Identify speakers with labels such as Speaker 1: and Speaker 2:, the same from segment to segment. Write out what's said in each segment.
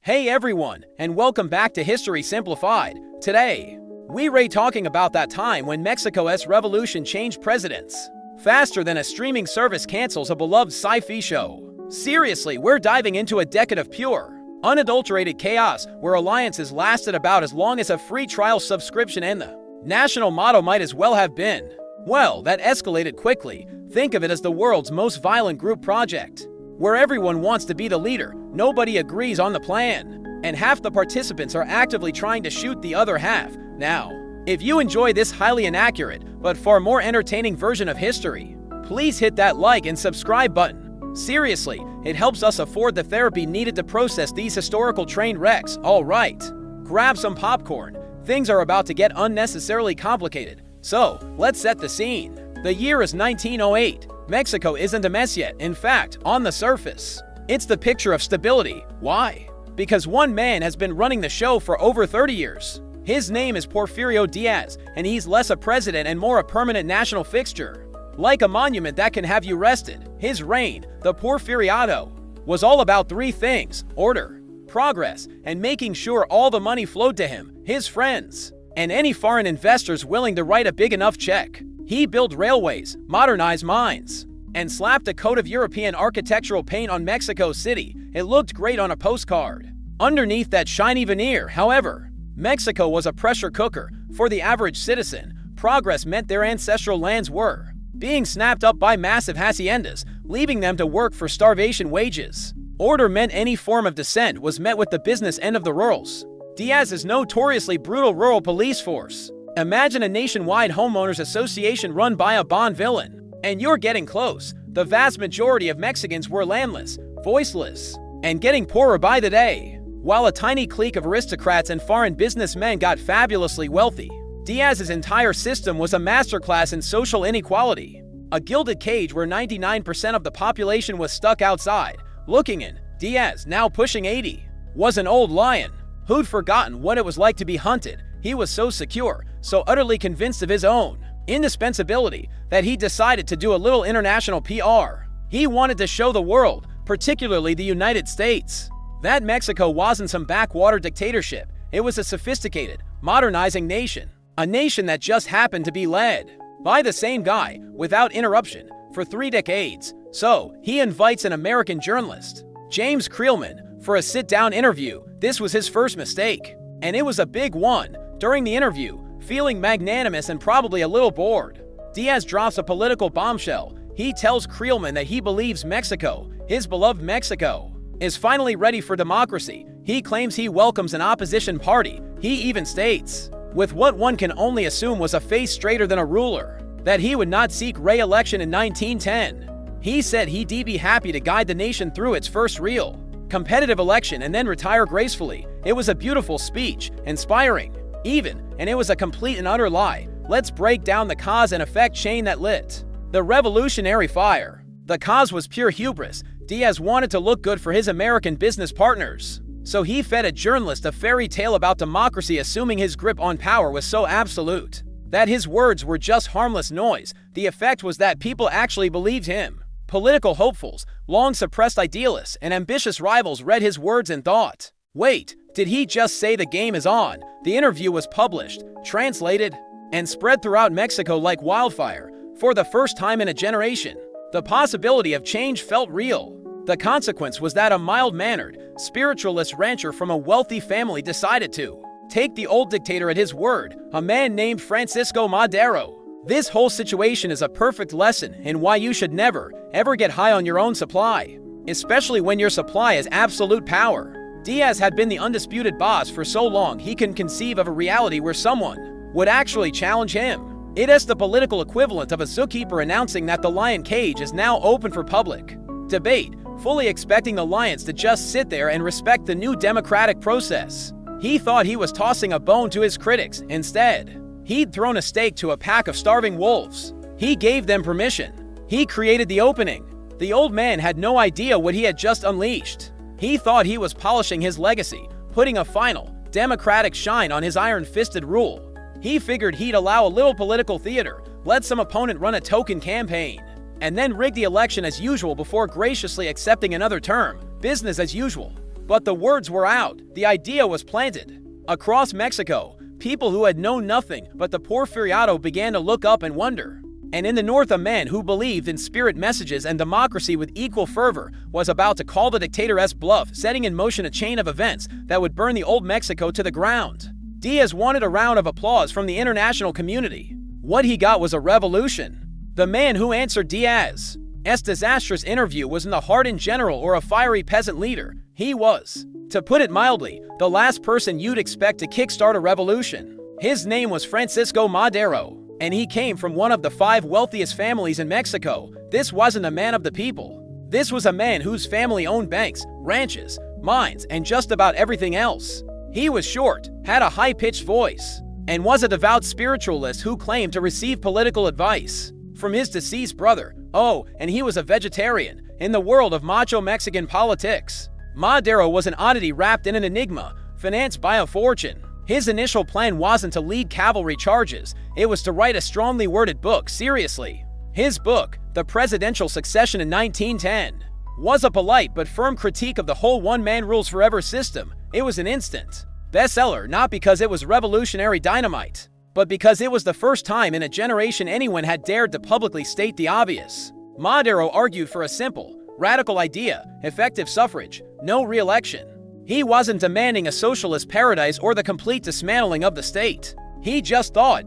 Speaker 1: Hey everyone, and welcome back to History Simplified. Today, we're talking about that time when Mexico's revolution changed presidents faster than a streaming service cancels a beloved sci-fi show. Seriously, we're diving into a decade of pure, unadulterated chaos where alliances lasted about as long as a free trial subscription and the national motto might as well have been. Well, that escalated quickly. Think of it as the world's most violent group project, where everyone wants to be the leader, nobody agrees on the plan, and half the participants are actively trying to shoot the other half. Now, if you enjoy this highly inaccurate but far more entertaining version of history, please hit that like and subscribe button. Seriously, it helps us afford the therapy needed to process these historical train wrecks. All right, grab some popcorn. Things are about to get unnecessarily complicated. So, let's set the scene. The year is 1908. Mexico isn't a mess yet. In fact, on the surface, it's the picture of stability. Why? Because one man has been running the show for over 30 years. His name is Porfirio Diaz, and he's less a president and more a permanent national fixture. Like a monument that can have you rested, his reign, the Porfiriato, was all about three things: order, progress, and making sure all the money flowed to him, his friends, and any foreign investors willing to write a big enough check. He built railways, modernized mines, and slapped a coat of European architectural paint on Mexico City. It looked great on a postcard. Underneath that shiny veneer, however, Mexico was a pressure cooker. For the average citizen, progress meant their ancestral lands were being snapped up by massive haciendas, leaving them to work for starvation wages. Order meant any form of dissent was met with the business end of the rurals. Diaz's notoriously brutal rural police force. Imagine a nationwide homeowners association run by a Bond villain. And you're getting close. The vast majority of Mexicans were landless, voiceless, and getting poorer by the day, while a tiny clique of aristocrats and foreign businessmen got fabulously wealthy. Diaz's entire system was a masterclass in social inequality. A gilded cage where 99% of the population was stuck outside, looking in. Diaz, now pushing 80, was an old lion who'd forgotten what it was like to be hunted. He was so secure, so utterly convinced of his own indispensability, that he decided to do a little international PR. He wanted to show the world, particularly the United States, that Mexico wasn't some backwater dictatorship. It was a sophisticated, modernizing nation. A nation that just happened to be led by the same guy, without interruption, for 3 decades. So, he invites an American journalist, James Creelman, for a sit-down interview. This was his first mistake, and it was a big one. During the interview, feeling magnanimous and probably a little bored, Diaz drops a political bombshell. He tells Creelman that he believes Mexico, his beloved Mexico, is finally ready for democracy. He claims he welcomes an opposition party. He even states, with what one can only assume was a face straighter than a ruler, that he would not seek re-election in 1910. He said he'd be happy to guide the nation through its first real competitive election and then retire gracefully. It was a beautiful speech, inspiring, even, and it was a complete and utter lie. Let's break down the cause and effect chain that lit the revolutionary fire. The cause was pure hubris. Diaz wanted to look good for his American business partners, so he fed a journalist a fairy tale about democracy, assuming his grip on power was so absolute that his words were just harmless noise. The effect was that people actually believed him. Political hopefuls, long-suppressed idealists, and ambitious rivals read his words and thought, wait, did he just say the game is on? The interview was published, translated, and spread throughout Mexico like wildfire. For the first time in a generation, the possibility of change felt real. The consequence was that a mild-mannered, spiritualist rancher from a wealthy family decided to take the old dictator at his word, a man named Francisco Madero. This whole situation is a perfect lesson in why you should never, ever get high on your own supply, especially when your supply is absolute power. Diaz had been the undisputed boss for so long he couldn't conceive of a reality where someone would actually challenge him. It is the political equivalent of a zookeeper announcing that the lion cage is now open for public debate, fully expecting the lions to just sit there and respect the new democratic process. He thought he was tossing a bone to his critics. Instead, he'd thrown a steak to a pack of starving wolves. He gave them permission. He created the opening. The old man had no idea what he had just unleashed. He thought he was polishing his legacy, putting a final, democratic shine on his iron-fisted rule. He figured he'd allow a little political theater, let some opponent run a token campaign, and then rig the election as usual before graciously accepting another term. Business as usual. But the words were out, the idea was planted. Across Mexico, people who had known nothing but the Porfiriato began to look up and wonder. And in the north, a man who believed in spirit messages and democracy with equal fervor was about to call the dictator's bluff, setting in motion a chain of events that would burn the old Mexico to the ground. Diaz wanted a round of applause from the international community. What he got was a revolution. The man who answered Diaz's disastrous interview wasn't a hardened general or a fiery peasant leader. He was, to put it mildly, the last person you'd expect to kickstart a revolution. His name was Francisco Madero, and he came from one of the 5 wealthiest families in Mexico. This wasn't a man of the people. This was a man whose family owned banks, ranches, mines, and just about everything else. He was short, had a high-pitched voice, and was a devout spiritualist who claimed to receive political advice from his deceased brother. Oh, and he was a vegetarian. In the world of macho Mexican politics, Madero was an oddity wrapped in an enigma, financed by a fortune. His initial plan wasn't to lead cavalry charges, it was to write a strongly worded book. Seriously. His book, The Presidential Succession in 1910, was a polite but firm critique of the whole one-man rules forever system. It was an instant bestseller not because it was revolutionary dynamite, but because it was the first time in a generation anyone had dared to publicly state the obvious. Madero argued for a simple, radical idea: effective suffrage, no re-election. He wasn't demanding a socialist paradise or the complete dismantling of the state. He just thought,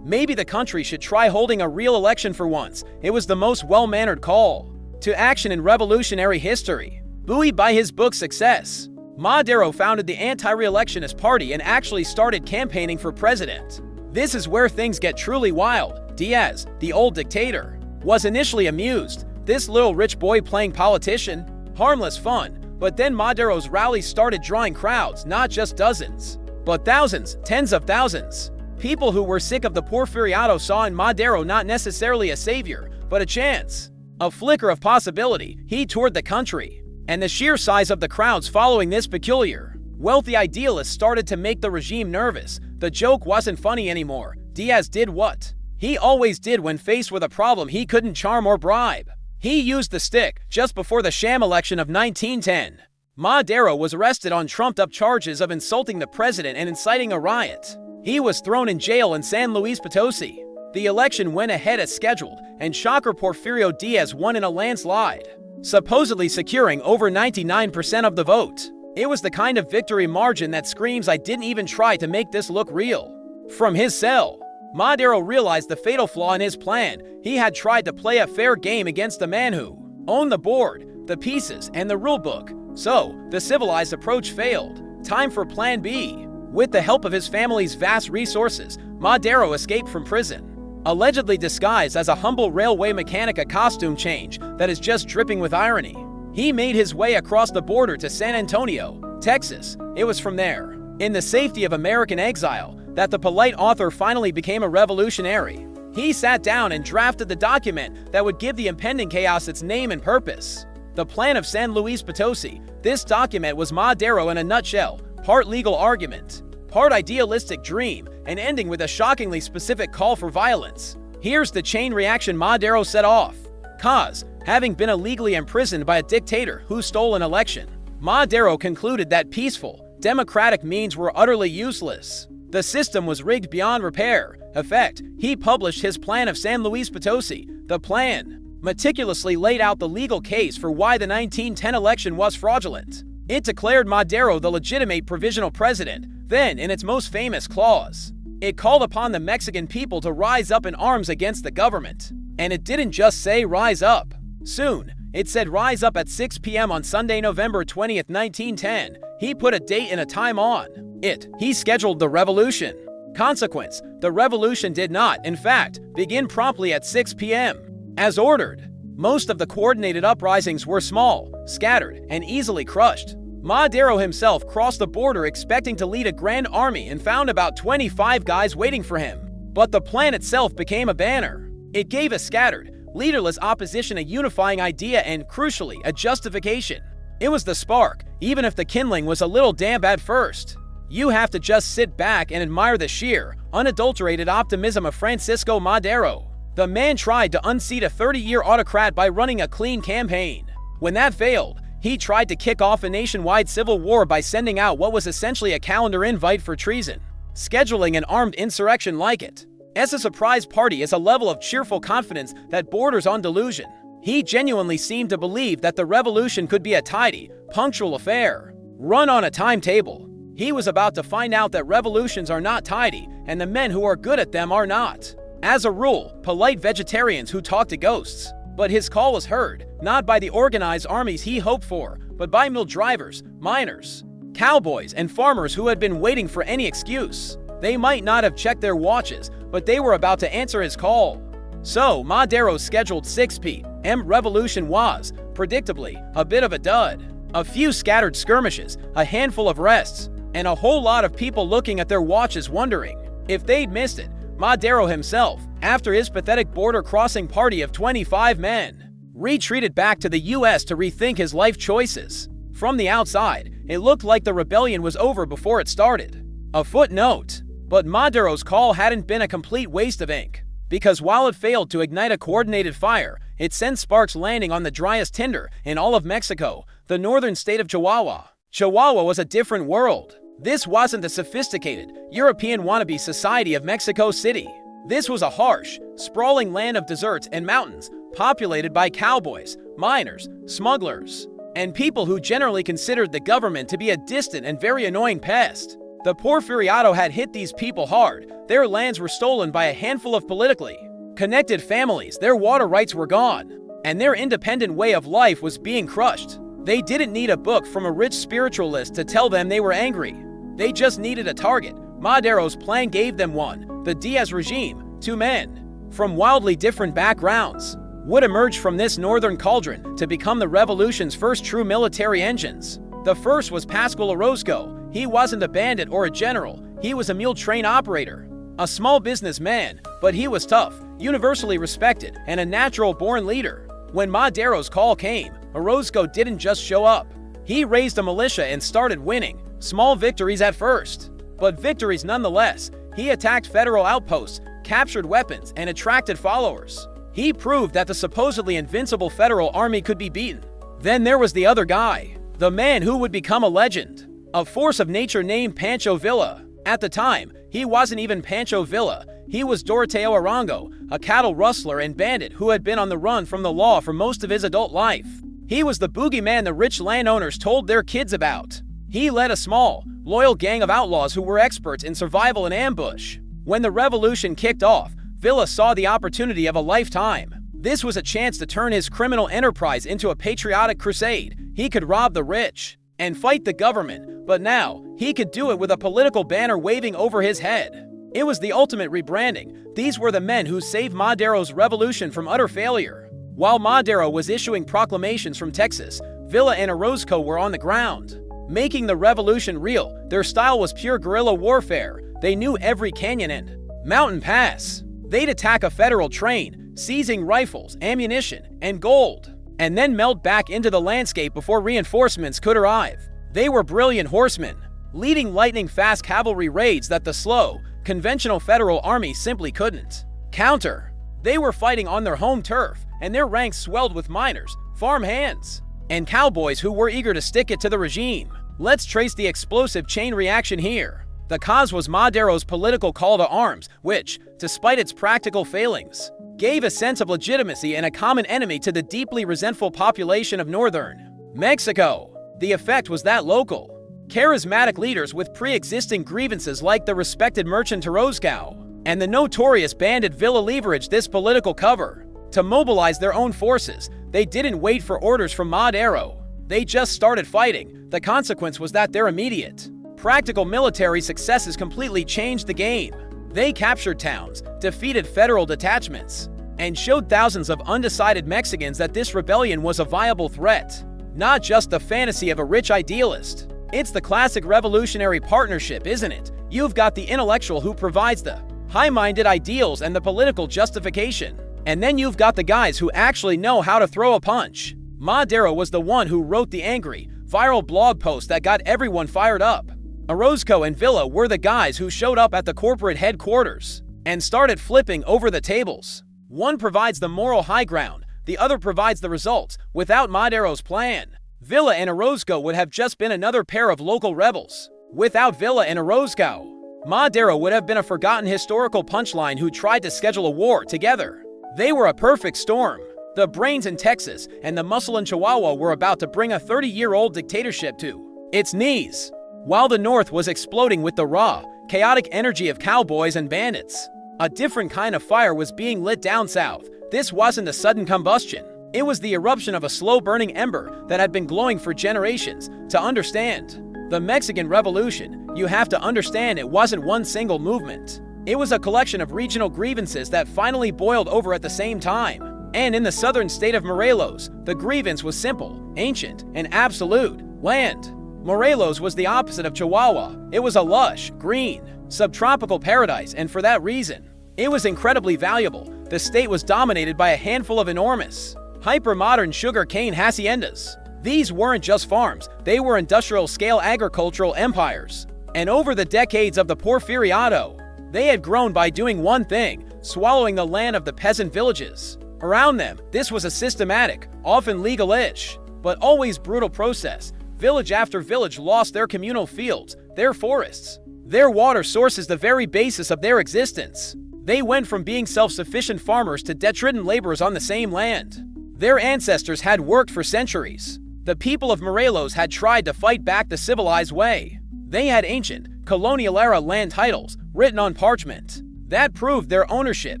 Speaker 1: maybe the country should try holding a real election for once. It was the most well-mannered call to action in revolutionary history. Buoyed by his book's success, Madero founded the Anti-Re-Electionist Party and actually started campaigning for president. This is where things get truly wild. Diaz, the old dictator, was initially amused. This little rich boy playing politician? Harmless fun. But then Madero's rallies started drawing crowds, not just dozens, but thousands, tens of thousands. People who were sick of the Porfiriato saw in Madero not necessarily a savior, but a chance. A flicker of possibility. He toured the country, and the sheer size of the crowds following this peculiar, wealthy idealist started to make the regime nervous. The joke wasn't funny anymore. Diaz did what he always did when faced with a problem he couldn't charm or bribe. He used the stick. Just before the sham election of 1910, Madero was arrested on trumped-up charges of insulting the president and inciting a riot. He was thrown in jail in San Luis Potosi. The election went ahead as scheduled, and shocker Porfirio Diaz won in a landslide, supposedly securing over 99% of the vote. It was the kind of victory margin that screams, "I didn't even try to make this look real." From his cell, Madero realized the fatal flaw in his plan. He had tried to play a fair game against the man who owned the board, the pieces, and the rulebook. So, the civilized approach failed. Time for Plan B. With the help of his family's vast resources, Madero escaped from prison, allegedly disguised as a humble railway mechanic, a costume change that is just dripping with irony. He made his way across the border to San Antonio, Texas. It was from there, in the safety of American exile, that the polite author finally became a revolutionary. He sat down and drafted the document that would give the impending chaos its name and purpose: the Plan of San Luis Potosi. This document was Madero in a nutshell, part legal argument, part idealistic dream, and ending with a shockingly specific call for violence. Here's the chain reaction Madero set off. Cause: having been illegally imprisoned by a dictator who stole an election, Madero concluded that peaceful, democratic means were utterly useless. The system was rigged beyond repair. Effect: he published his Plan of San Luis Potosi. The plan meticulously laid out the legal case for why the 1910 election was fraudulent. It declared Madero the legitimate provisional president. Then, in its most famous clause, it called upon the Mexican people to rise up in arms against the government. And it didn't just say rise up. Soon, it said rise up at 6 p.m. on Sunday, November 20th, 1910. He put a date and a time on it. He scheduled the revolution. Consequence: the revolution did not, in fact, begin promptly at 6 p.m. as ordered. Most of the coordinated uprisings were small, scattered, and easily crushed. Madero himself crossed the border expecting to lead a grand army and found about 25 guys waiting for him. But the plan itself became a banner. It gave a scattered, leaderless opposition a unifying idea and, crucially, a justification. It was the spark, even if the kindling was a little damp at first. You have to just sit back and admire the sheer, unadulterated optimism of Francisco Madero. The man tried to unseat a 30-year autocrat by running a clean campaign. When that failed, He tried to kick off a nationwide civil war by sending out what was essentially a calendar invite for treason, scheduling an armed insurrection like it. As a surprise party is a level of cheerful confidence that borders on delusion. He genuinely seemed to believe that the revolution could be a tidy, punctual affair, run on a timetable. He was about to find out that revolutions are not tidy, and the men who are good at them are not. As a rule, polite vegetarians who talk to ghosts. But his call was heard, not by the organized armies he hoped for, but by mill drivers, miners, cowboys, and farmers who had been waiting for any excuse. They might not have checked their watches, but they were about to answer his call. So, Madero's scheduled 6 p.m. revolution was, predictably, a bit of a dud. A few scattered skirmishes, a handful of rests, and a whole lot of people looking at their watches wondering if they'd missed it. Madero himself, after his pathetic border-crossing party of 25 men, retreated back to the U.S. to rethink his life choices. From the outside, it looked like the rebellion was over before it started. A footnote. But Madero's call hadn't been a complete waste of ink, because while it failed to ignite a coordinated fire, it sent sparks landing on the driest tinder in all of Mexico, the northern state of Chihuahua. Chihuahua was a different world. This wasn't the sophisticated, European wannabe society of Mexico City. This was a harsh, sprawling land of deserts and mountains, populated by cowboys, miners, smugglers, and people who generally considered the government to be a distant and very annoying pest. The Porfiriato had hit these people hard. Their lands were stolen by a handful of politically connected families, their water rights were gone, and their independent way of life was being crushed. They didn't need a book from a rich spiritualist to tell them they were angry. They just needed a target. Madero's plan gave them one. The Diaz regime, 2 men from wildly different backgrounds, would emerge from this northern cauldron to become the revolution's first true military engines. The first was Pascual Orozco. He wasn't a bandit or a general. He was a mule train operator, a small businessman, but he was tough, universally respected, and a natural-born leader. When Madero's call came, Orozco didn't just show up. He raised a militia and started winning. Small victories at first, but victories nonetheless. He attacked federal outposts, captured weapons, and attracted followers. He proved that the supposedly invincible federal army could be beaten. Then there was the other guy, the man who would become a legend, a force of nature named Pancho Villa. At the time, he wasn't even Pancho Villa. He was Doroteo Arango, a cattle rustler and bandit who had been on the run from the law for most of his adult life. He was the boogeyman the rich landowners told their kids about. He led a small, loyal gang of outlaws who were experts in survival and ambush. When the revolution kicked off, Villa saw the opportunity of a lifetime. This was a chance to turn his criminal enterprise into a patriotic crusade. He could rob the rich and fight the government, but now he could do it with a political banner waving over his head. It was the ultimate rebranding. These were the men who saved Madero's revolution from utter failure. While Madero was issuing proclamations from Texas, Villa and Orozco were on the ground, making the revolution real. Their style was pure guerrilla warfare. They knew every canyon and mountain pass. They'd attack a federal train, seizing rifles, ammunition, and gold, and then melt back into the landscape before reinforcements could arrive. They were brilliant horsemen, leading lightning-fast cavalry raids that the slow, conventional federal army simply couldn't counter. They were fighting on their home turf, and their ranks swelled with miners, farm hands, and cowboys who were eager to stick it to the regime. Let's trace the explosive chain reaction here. The cause was Madero's political call to arms, which, despite its practical failings, gave a sense of legitimacy and a common enemy to the deeply resentful population of northern Mexico. The effect was that local, charismatic leaders with pre-existing grievances like the respected merchant Orozco and the notorious bandit Villa leveraged this political cover to mobilize their own forces. They didn't wait for orders from Madero. They just started fighting. The consequence was that their immediate, practical military successes completely changed the game. They captured towns, defeated federal detachments, and showed thousands of undecided Mexicans that this rebellion was a viable threat, not just the fantasy of a rich idealist. It's the classic revolutionary partnership, isn't it? You've got the intellectual who provides the high-minded ideals and the political justification, and then you've got the guys who actually know how to throw a punch. Madero was the one who wrote the angry, viral blog post that got everyone fired up. Orozco and Villa were the guys who showed up at the corporate headquarters and started flipping over the tables. One provides the moral high ground, the other provides the results. Without Madero's plan, Villa and Orozco would have just been another pair of local rebels. Without Villa and Orozco, Madero would have been a forgotten historical punchline who tried to schedule a war together. They were a perfect storm. The brains in Texas and the muscle in Chihuahua were about to bring a 30-year-old dictatorship to its knees, while the North was exploding with the raw, chaotic energy of cowboys and bandits. A different kind of fire was being lit down south. This wasn't a sudden combustion. It was the eruption of a slow-burning ember that had been glowing for generations. To understand the Mexican Revolution, you have to understand it wasn't one single movement. It was a collection of regional grievances that finally boiled over at the same time. And in the southern state of Morelos, the grievance was simple, ancient, and absolute: land. Morelos was the opposite of Chihuahua. It was a lush, green, subtropical paradise, and for that reason, it was incredibly valuable. The state was dominated by a handful of enormous, hyper-modern sugar cane haciendas. These weren't just farms, they were industrial-scale agricultural empires. And over the decades of the Porfiriato, they had grown by doing one thing: swallowing the land of the peasant villages around them. This was a systematic, often legal-ish, but always brutal process. Village after village lost their communal fields, their forests, their water sources, the very basis of their existence. They went from being self-sufficient farmers to detritus laborers on the same land. Their ancestors had worked for centuries. The people of Morelos had tried to fight back the civilized way. They had ancient, colonial-era land titles written on parchment that proved their ownership.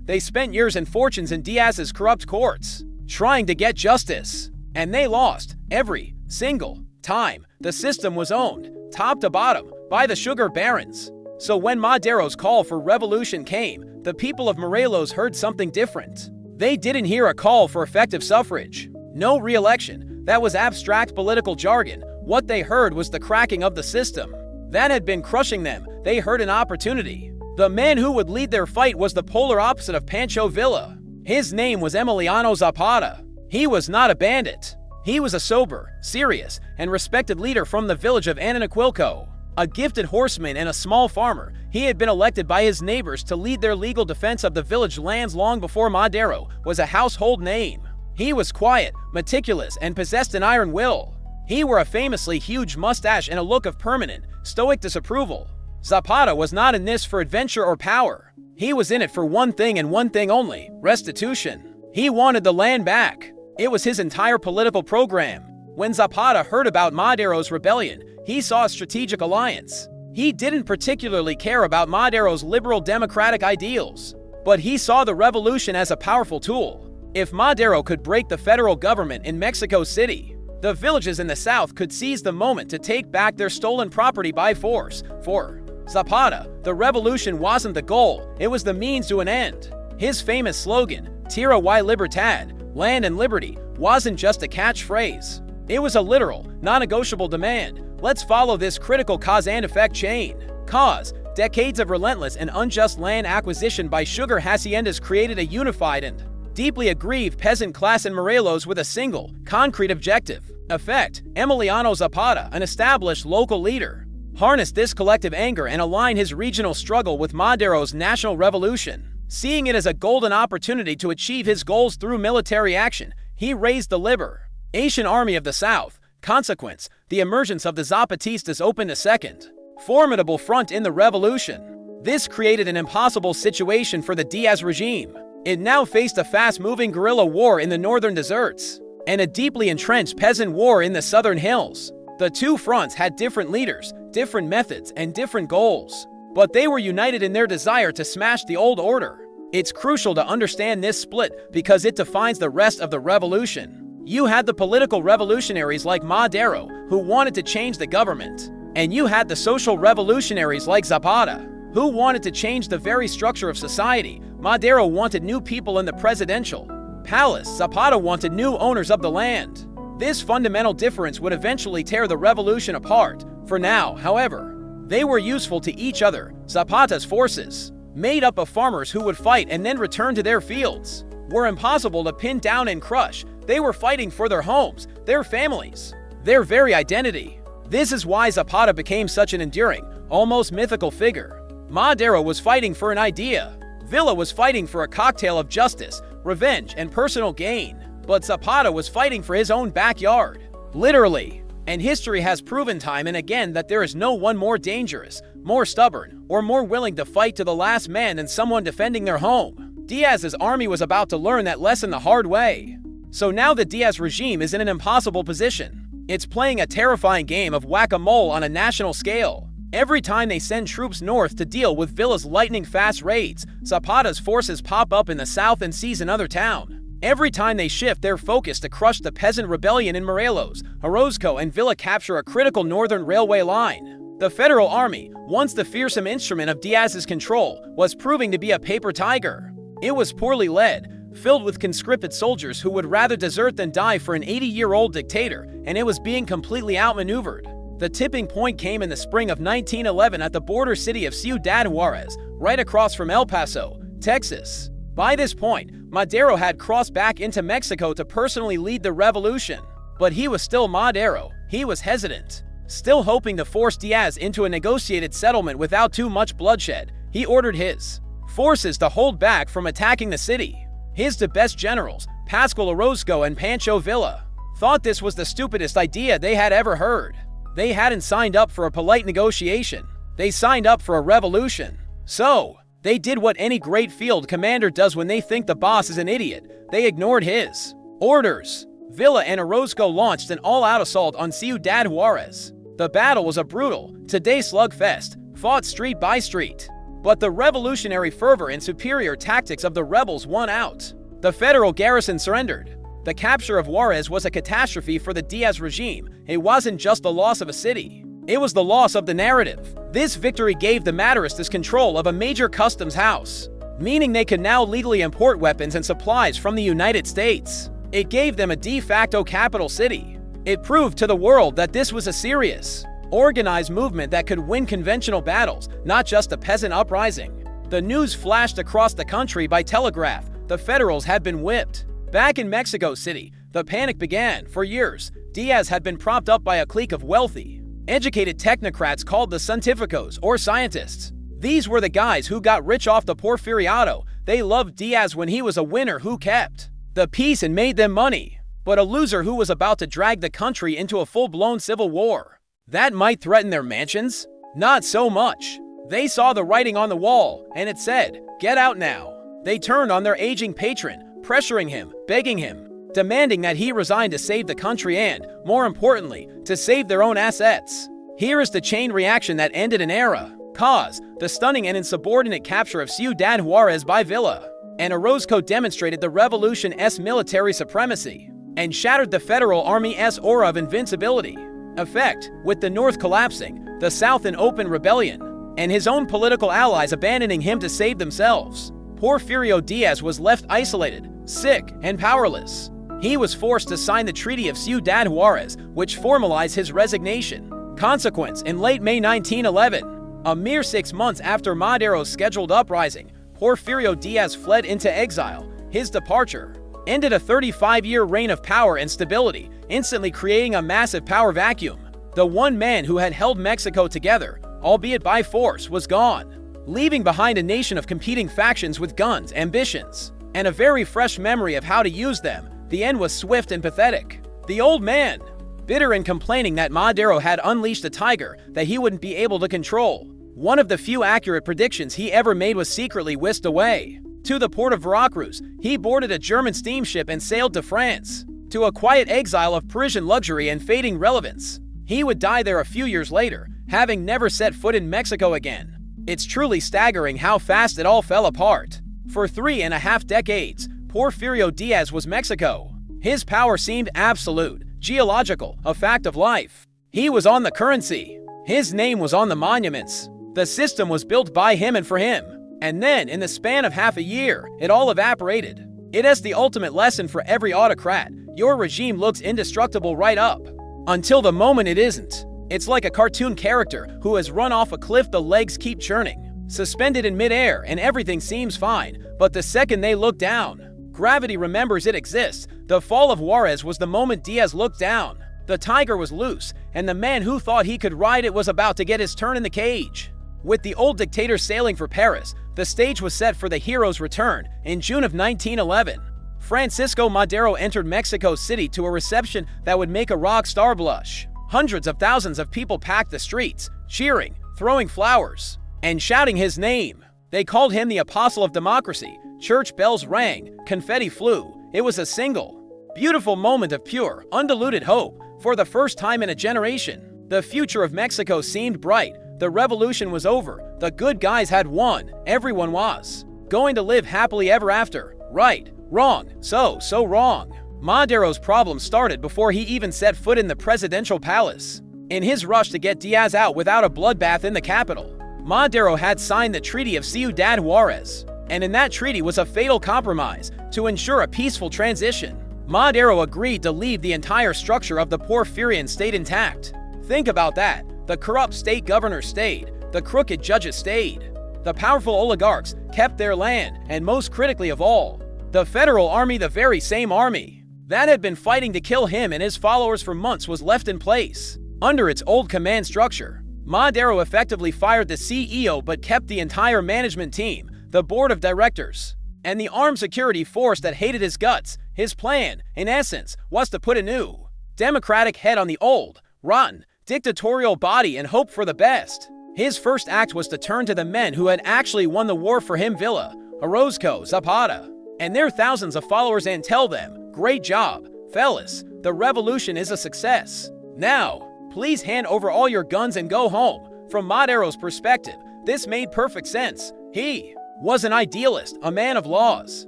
Speaker 1: They spent years and fortunes in Diaz's corrupt courts, trying to get justice. And they lost every single time. The system was owned, top to bottom, by the sugar barons. So when Madero's call for revolution came, the people of Morelos heard something different. They didn't hear a call for effective suffrage, no re-election. That was abstract political jargon. What they heard was the cracking of the system that had been crushing them. They heard an opportunity. The man who would lead their fight was the polar opposite of Pancho Villa. His name was Emiliano Zapata. He was not a bandit. He was a sober, serious, and respected leader from the village of Ananaquilco. A gifted horseman and a small farmer, he had been elected by his neighbors to lead their legal defense of the village lands long before Madero was a household name. He was quiet, meticulous, and possessed an iron will. He wore a famously huge mustache and a look of permanent, stoic disapproval. Zapata was not in this for adventure or power. He was in it for one thing and one thing only: restitution. He wanted the land back. It was his entire political program. When Zapata heard about Madero's rebellion, he saw a strategic alliance. He didn't particularly care about Madero's liberal democratic ideals, but he saw the revolution as a powerful tool. If Madero could break the federal government in Mexico City, the villages in the south could seize the moment to take back their stolen property by force. For Zapata, the revolution wasn't the goal, it was the means to an end. His famous slogan, Tierra y Libertad, land and liberty, wasn't just a catchphrase. It was a literal, non-negotiable demand. Let's follow this critical cause and effect chain. Cause: decades of relentless and unjust land acquisition by sugar haciendas created a unified and deeply aggrieved peasant class in Morelos with a single, concrete objective. Effect: Emiliano Zapata, an established local leader, harnessed this collective anger and aligned his regional struggle with Madero's national revolution. Seeing it as a golden opportunity to achieve his goals through military action, he raised the Liberation Army of the South. Consequence: the emergence of the Zapatistas opened a second, formidable front in the revolution. This created an impossible situation for the Diaz regime. It now faced a fast-moving guerrilla war in the northern deserts and a deeply entrenched peasant war in the southern hills. The two fronts had different leaders, different methods, and different goals, but they were united in their desire to smash the old order. It's crucial to understand this split because it defines the rest of the revolution. You had the political revolutionaries like Madero, who wanted to change the government, and you had the social revolutionaries like Zapata, who wanted to change the very structure of society. Madero wanted new people in the presidential palace. Zapata wanted new owners of the land. This fundamental difference would eventually tear the revolution apart. For now, however, they were useful to each other. Zapata's forces, made up of farmers who would fight and then return to their fields, were impossible to pin down and crush. They were fighting for their homes, their families, their very identity. This is why Zapata became such an enduring, almost mythical figure. Madero was fighting for an idea. Villa was fighting for a cocktail of justice, revenge, and personal gain. But Zapata was fighting for his own backyard. Literally. And history has proven time and again that there is no one more dangerous, more stubborn, or more willing to fight to the last man than someone defending their home. Diaz's army was about to learn that lesson the hard way. So now the Diaz regime is in an impossible position. It's playing a terrifying game of whack-a-mole on a national scale. Every time they send troops north to deal with Villa's lightning-fast raids, Zapata's forces pop up in the south and seize another town. Every time they shift their focus to crush the peasant rebellion in Morelos, Orozco and Villa capture a critical northern railway line. The Federal Army, once the fearsome instrument of Diaz's control, was proving to be a paper tiger. It was poorly led, filled with conscripted soldiers who would rather desert than die for an 80-year-old dictator, and it was being completely outmaneuvered. The tipping point came in the spring of 1911 at the border city of Ciudad Juarez, right across from El Paso, Texas. By this point, Madero had crossed back into Mexico to personally lead the revolution. But he was still Madero. He was hesitant. Still hoping to force Diaz into a negotiated settlement without too much bloodshed, he ordered his forces to hold back from attacking the city. His two best generals, Pascual Orozco and Pancho Villa, thought this was the stupidest idea they had ever heard. They hadn't signed up for a polite negotiation. They signed up for a revolution. So, they did what any great field commander does when they think the boss is an idiot. They ignored his orders. Villa and Orozco launched an all-out assault on Ciudad Juarez. The battle was a brutal, two-day slugfest, fought street by street. But the revolutionary fervor and superior tactics of the rebels won out. The federal garrison surrendered. The capture of Juarez was a catastrophe for the Diaz regime. It wasn't just the loss of a city. It was the loss of the narrative. This victory gave the Maderistas control of a major customs house, meaning they could now legally import weapons and supplies from the United States. It gave them a de facto capital city. It proved to the world that this was a serious, organized movement that could win conventional battles, not just a peasant uprising. The news flashed across the country by telegraph. The Federals had been whipped. Back in Mexico City, the panic began. For years, Diaz had been propped up by a clique of wealthy, educated technocrats called the Científicos, or scientists. These were the guys who got rich off the Porfiriato. They loved Diaz when he was a winner who kept the peace and made them money, but a loser who was about to drag the country into a full-blown civil war. That might threaten their mansions? Not so much. They saw the writing on the wall, and it said, "Get out now." They turned on their aging patron, pressuring him, begging him, demanding that he resign to save the country and, more importantly, to save their own assets. Here is the chain reaction that ended an era. Cause, the stunning and insubordinate capture of Ciudad Juarez by Villa. And Orozco demonstrated the revolution's military supremacy and shattered the Federal Army's aura of invincibility. Effect, with the North collapsing, the South in open rebellion, and his own political allies abandoning him to save themselves. Porfirio Diaz was left isolated, sick, and powerless. He was forced to sign the Treaty of Ciudad Juarez, which formalized his resignation. Consequence, in late May 1911, a mere 6 months after Madero's scheduled uprising, Porfirio Diaz fled into exile. His departure ended a 35-year reign of power and stability, instantly creating a massive power vacuum. The one man who had held Mexico together, albeit by force, was gone, leaving behind a nation of competing factions with guns, ambitions, and a very fresh memory of how to use them. The end was swift and pathetic. The old man, bitter and complaining that Madero had unleashed a tiger that he wouldn't be able to control. One of the few accurate predictions he ever made was secretly whisked away. To the port of Veracruz, he boarded a German steamship and sailed to France, to a quiet exile of Parisian luxury and fading relevance. He would die there a few years later, having never set foot in Mexico again. It's truly staggering how fast it all fell apart. For 3.5 decades, Porfirio Diaz was Mexico. His power seemed absolute, geological, a fact of life. He was on the currency. His name was on the monuments. The system was built by him and for him. And then, in the span of half a year, it all evaporated. It is the ultimate lesson for every autocrat. Your regime looks indestructible right up, until the moment it isn't. It's like a cartoon character who has run off a cliff. The legs keep churning, suspended in midair, and everything seems fine. But the second they look down, gravity remembers it exists. The fall of Juarez was the moment Diaz looked down. The tiger was loose, and the man who thought he could ride it was about to get his turn in the cage. With the old dictator sailing for Paris, the stage was set for the hero's return in June of 1911. Francisco Madero entered Mexico City to a reception that would make a rock star blush. Hundreds of thousands of people packed the streets, cheering, throwing flowers, and shouting his name. They called him the Apostle of Democracy. Church bells rang, confetti flew. It was a single, beautiful moment of pure, undiluted hope. For the first time in a generation, the future of Mexico seemed bright. The revolution was over. The good guys had won. Everyone was going to live happily ever after. Right, wrong, so wrong. Madero's problem started before he even set foot in the presidential palace. In his rush to get Diaz out without a bloodbath in the capital, Madero had signed the Treaty of Ciudad Juarez, and in that treaty was a fatal compromise to ensure a peaceful transition. Madero agreed to leave the entire structure of the Porfirian state intact. Think about that. The corrupt state governors stayed, the crooked judges stayed, the powerful oligarchs kept their land, and most critically of all, the federal army, the very same army that had been fighting to kill him and his followers for months, was left in place. Under its old command structure, Madero effectively fired the CEO but kept the entire management team, the board of directors, and the armed security force that hated his guts. His plan, in essence, was to put a new, democratic head on the old, rotten, dictatorial body and hope for the best. His first act was to turn to the men who had actually won the war for him, Villa, Orozco, Zapata, and their thousands of followers, and tell them, "Great job, fellas, the revolution is a success. Now, please hand over all your guns and go home." From Madero's perspective, this made perfect sense. He was an idealist, a man of laws.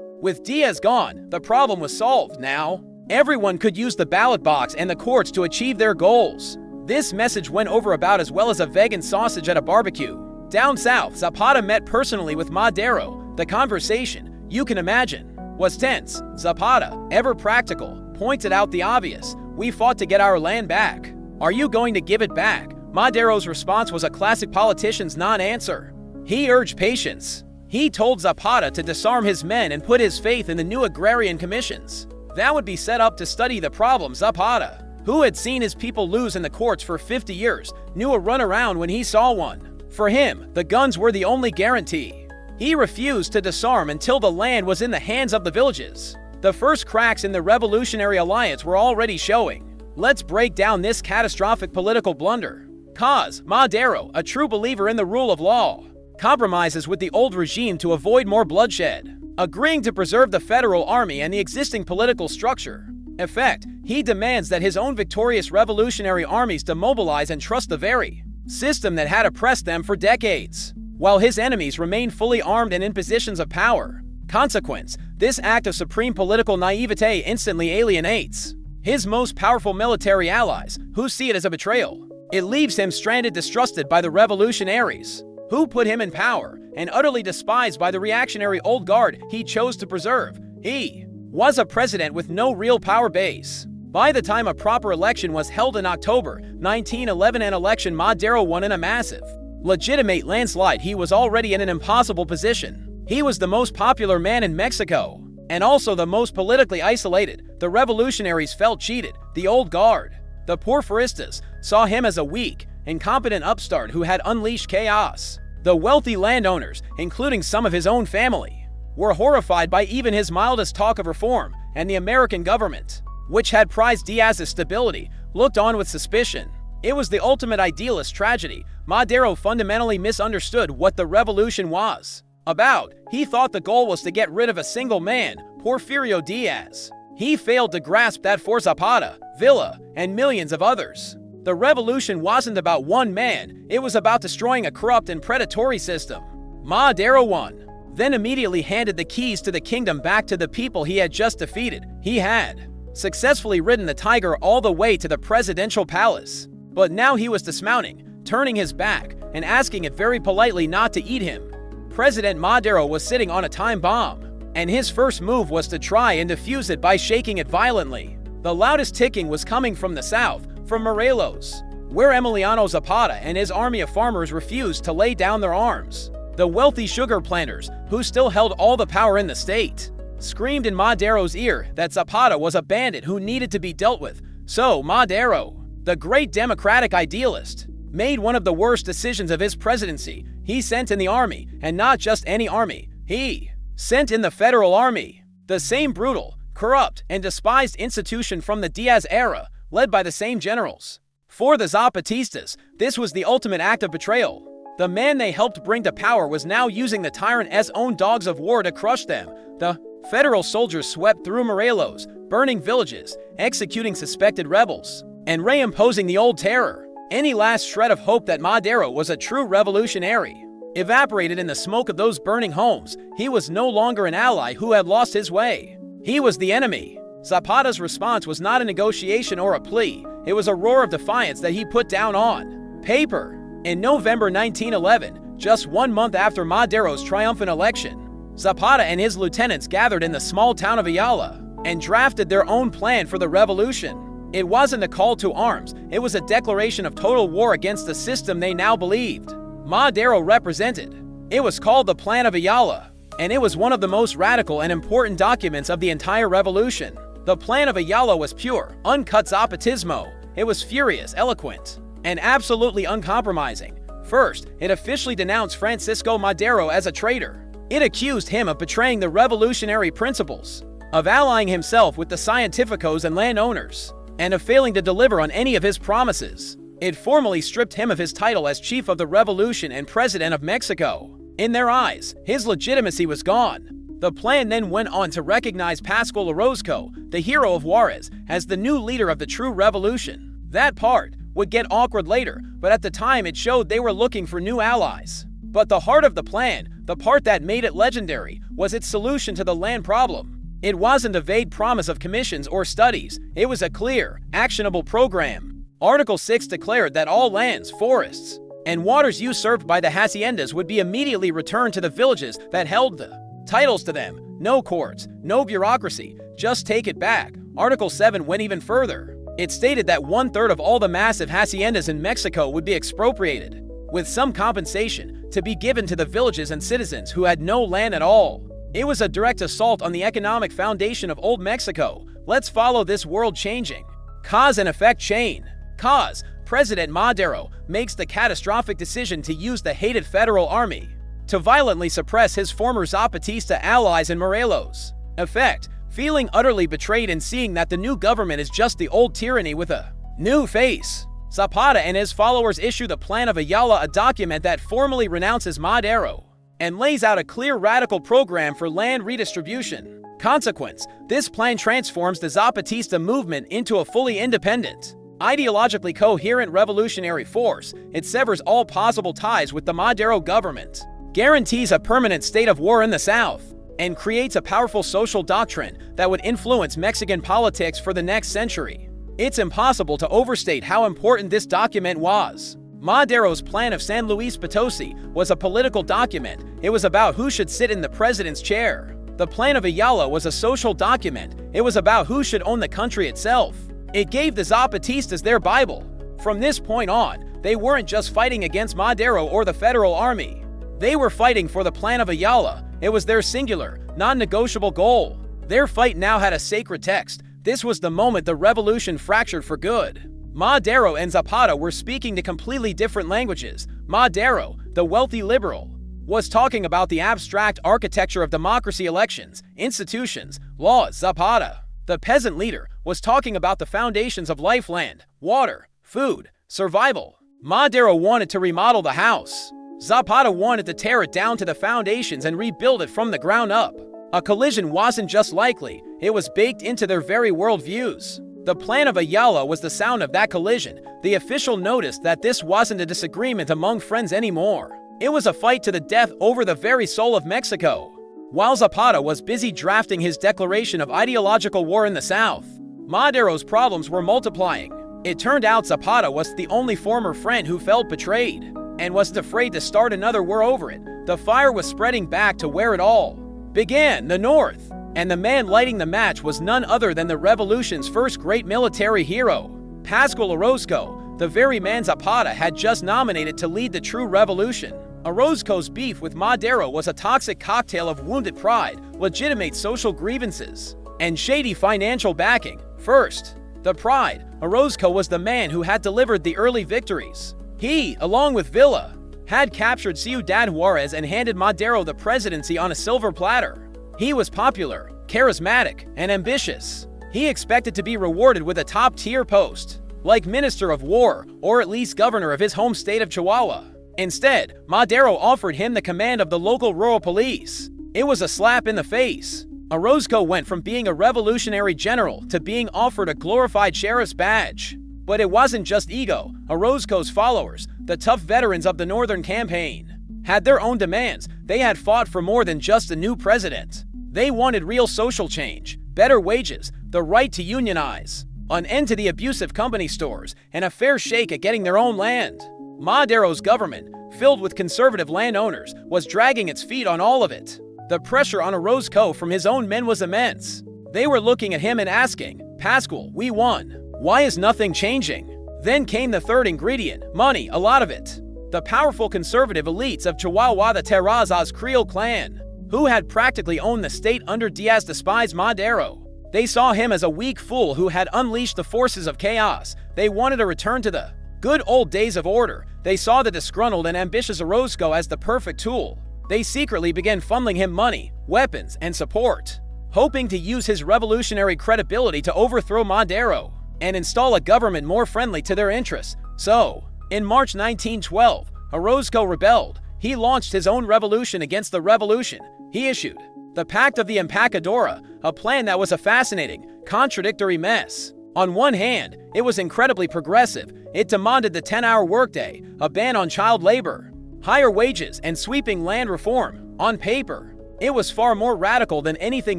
Speaker 1: With Diaz gone, the problem was solved. Now, everyone could use the ballot box and the courts to achieve their goals. This message went over about as well as a vegan sausage at a barbecue. Down south, Zapata met personally with Madero. The conversation, you can imagine, was tense. Zapata, ever practical, pointed out the obvious. "We fought to get our land back. Are you going to give it back?" Madero's response was a classic politician's non-answer. He urged patience. He told Zapata to disarm his men and put his faith in the new agrarian commissions that would be set up to study the problem. Zapata, who had seen his people lose in the courts for 50 years, knew a runaround when he saw one. For him, the guns were the only guarantee. He refused to disarm until the land was in the hands of the villages. The first cracks in the Revolutionary Alliance were already showing. Let's break down this catastrophic political blunder. Cause Madero, a true believer in the rule of law, compromises with the old regime to avoid more bloodshed, agreeing to preserve the federal army and the existing political structure. Effect, he demands that his own victorious revolutionary armies demobilize and trust the very system that had oppressed them for decades, while his enemies remain fully armed and in positions of power. Consequence, this act of supreme political naivete instantly alienates his most powerful military allies, who see it as a betrayal. It leaves him stranded, distrusted by the revolutionaries who put him in power, and utterly despised by the reactionary old guard he chose to preserve. He was a president with no real power base. By the time a proper election was held in October 1911, an election Madero won in a massive, legitimate landslide, he was already in an impossible position. He was the most popular man in Mexico, and also the most politically isolated. The revolutionaries felt cheated. The old guard, the Porfiristas, saw him as a weak, incompetent upstart who had unleashed chaos. The wealthy landowners, including some of his own family, were horrified by even his mildest talk of reform, and the American government, which had prized Diaz's stability, looked on with suspicion. It was the ultimate idealist tragedy. Madero fundamentally misunderstood what the revolution was about. He thought the goal was to get rid of a single man, Porfirio Diaz. He failed to grasp that for Zapata, Villa, and millions of others, the revolution wasn't about one man, it was about destroying a corrupt and predatory system. Madero won, then immediately handed the keys to the kingdom back to the people he had just defeated. He had successfully ridden the tiger all the way to the presidential palace, but now he was dismounting, turning his back, and asking it very politely not to eat him. President Madero was sitting on a time bomb, and his first move was to try and defuse it by shaking it violently. The loudest ticking was coming from the south, from Morelos, where Emiliano Zapata and his army of farmers refused to lay down their arms. The wealthy sugar planters, who still held all the power in the state, screamed in Madero's ear that Zapata was a bandit who needed to be dealt with. So Madero, the great democratic idealist, made one of the worst decisions of his presidency. He sent in the army, and not just any army. He sent in the federal army, the same brutal, corrupt, and despised institution from the Diaz era, led by the same generals. For the Zapatistas, this was the ultimate act of betrayal. The man they helped bring to power was now using the tyrant's own dogs of war to crush them. The federal soldiers swept through Morelos, burning villages, executing suspected rebels, and reimposing the old terror. Any last shred of hope that Madero was a true revolutionary evaporated in the smoke of those burning homes. He was no longer an ally who had lost his way. He was the enemy. Zapata's response was not a negotiation or a plea. It was a roar of defiance that he put down on paper. In November 1911, just 1 month after Madero's triumphant election, Zapata and his lieutenants gathered in the small town of Ayala and drafted their own plan for the revolution. It wasn't a call to arms, it was a declaration of total war against the system they now believed Madero represented. It was called the Plan of Ayala, and it was one of the most radical and important documents of the entire revolution. The Plan of Ayala was pure, uncut Zapatismo. It was furious, eloquent, and absolutely uncompromising. First, it officially denounced Francisco Madero as a traitor. It accused him of betraying the revolutionary principles, of allying himself with the scientificos and landowners, and of failing to deliver on any of his promises. It formally stripped him of his title as chief of the revolution and president of Mexico. In their eyes, his legitimacy was gone. The plan then went on to recognize Pascual Orozco, the hero of Juarez, as the new leader of the true revolution. That part would get awkward later, but at the time it showed they were looking for new allies. But the heart of the plan, the part that made it legendary, was its solution to the land problem. It wasn't a vague promise of commissions or studies, it was a clear, actionable program. Article 6 declared that all lands, forests, and waters usurped by the haciendas would be immediately returned to the villages that held the titles to them. No courts, no bureaucracy, just take it back. Article 7 went even further. It stated that 1/3 of all the massive haciendas in Mexico would be expropriated, with some compensation to be given to the villages and citizens who had no land at all. It was a direct assault on the economic foundation of old Mexico. Let's follow this world-changing cause and effect chain. Cause: President Madero makes the catastrophic decision to use the hated federal army to violently suppress his former Zapatista allies in Morelos. Effect: feeling utterly betrayed and seeing that the new government is just the old tyranny with a new face. Zapata and his followers issue the Plan of Ayala, a document that formally renounces Madero and lays out a clear radical program for land redistribution. Consequence: this plan transforms the Zapatista movement into a fully independent, ideologically coherent revolutionary force. It severs all possible ties with the Madero government, guarantees a permanent state of war in the South, and creates a powerful social doctrine that would influence Mexican politics for the next century. It's impossible to overstate how important this document was. Madero's Plan of San Luis Potosi was a political document. It was about who should sit in the president's chair. The Plan of Ayala was a social document. It was about who should own the country itself. It gave the Zapatistas their Bible. From this point on, they weren't just fighting against Madero or the federal army. They were fighting for the Plan of Ayala. It was their singular, non-negotiable goal. Their fight now had a sacred text. This was the moment the revolution fractured for good. Madero and Zapata were speaking to completely different languages. Madero, the wealthy liberal, was talking about the abstract architecture of democracy, elections, institutions, laws. Zapata, the peasant leader, was talking about the foundations of life: land, water, food, survival. Madero wanted to remodel the house. Zapata wanted to tear it down to the foundations and rebuild it from the ground up. A collision wasn't just likely, it was baked into their very worldviews. The Plan of Ayala was the sound of that collision. The official noticed that this wasn't a disagreement among friends anymore. It was a fight to the death over the very soul of Mexico. While Zapata was busy drafting his declaration of ideological war in the South, Madero's problems were multiplying. It turned out Zapata was the only former friend who felt betrayed and wasn't afraid to start another war over it. The fire was spreading back to where it all began, the North, and the man lighting the match was none other than the revolution's first great military hero, Pascual Orozco, the very man Zapata had just nominated to lead the true revolution. Orozco's beef with Madero was a toxic cocktail of wounded pride, legitimate social grievances, and shady financial backing. First, the pride. Orozco was the man who had delivered the early victories. He, along with Villa, had captured Ciudad Juarez and handed Madero the presidency on a silver platter. He was popular, charismatic, and ambitious. He expected to be rewarded with a top-tier post, like Minister of War or at least governor of his home state of Chihuahua. Instead, Madero offered him the command of the local rural police. It was a slap in the face. Orozco went from being a revolutionary general to being offered a glorified sheriff's badge. But it wasn't just ego. Orozco's followers, the tough veterans of the Northern Campaign, had their own demands. They had fought for more than just a new president. They wanted real social change, better wages, the right to unionize, an end to the abusive company stores, and a fair shake at getting their own land. Madero's government, filled with conservative landowners, was dragging its feet on all of it. The pressure on Orozco from his own men was immense. They were looking at him and asking, "Pascual, we won. Why is nothing changing?" Then came the third ingredient, money, a lot of it. The powerful conservative elites of Chihuahua, the Terrazas Creole clan, who had practically owned the state under Diaz, despised Madero. They saw him as a weak fool who had unleashed the forces of chaos. They wanted a return to the good old days of order. They saw the disgruntled and ambitious Orozco as the perfect tool. They secretly began funneling him money, weapons, and support, hoping to use his revolutionary credibility to overthrow Madero and install a government more friendly to their interests. So, in March 1912, Orozco rebelled. He launched his own revolution against the revolution. He issued the Pact of the Empacadora, a plan that was a fascinating, contradictory mess. On one hand, it was incredibly progressive. It demanded the 10-hour workday, a ban on child labor, higher wages, and sweeping land reform. On paper, it was far more radical than anything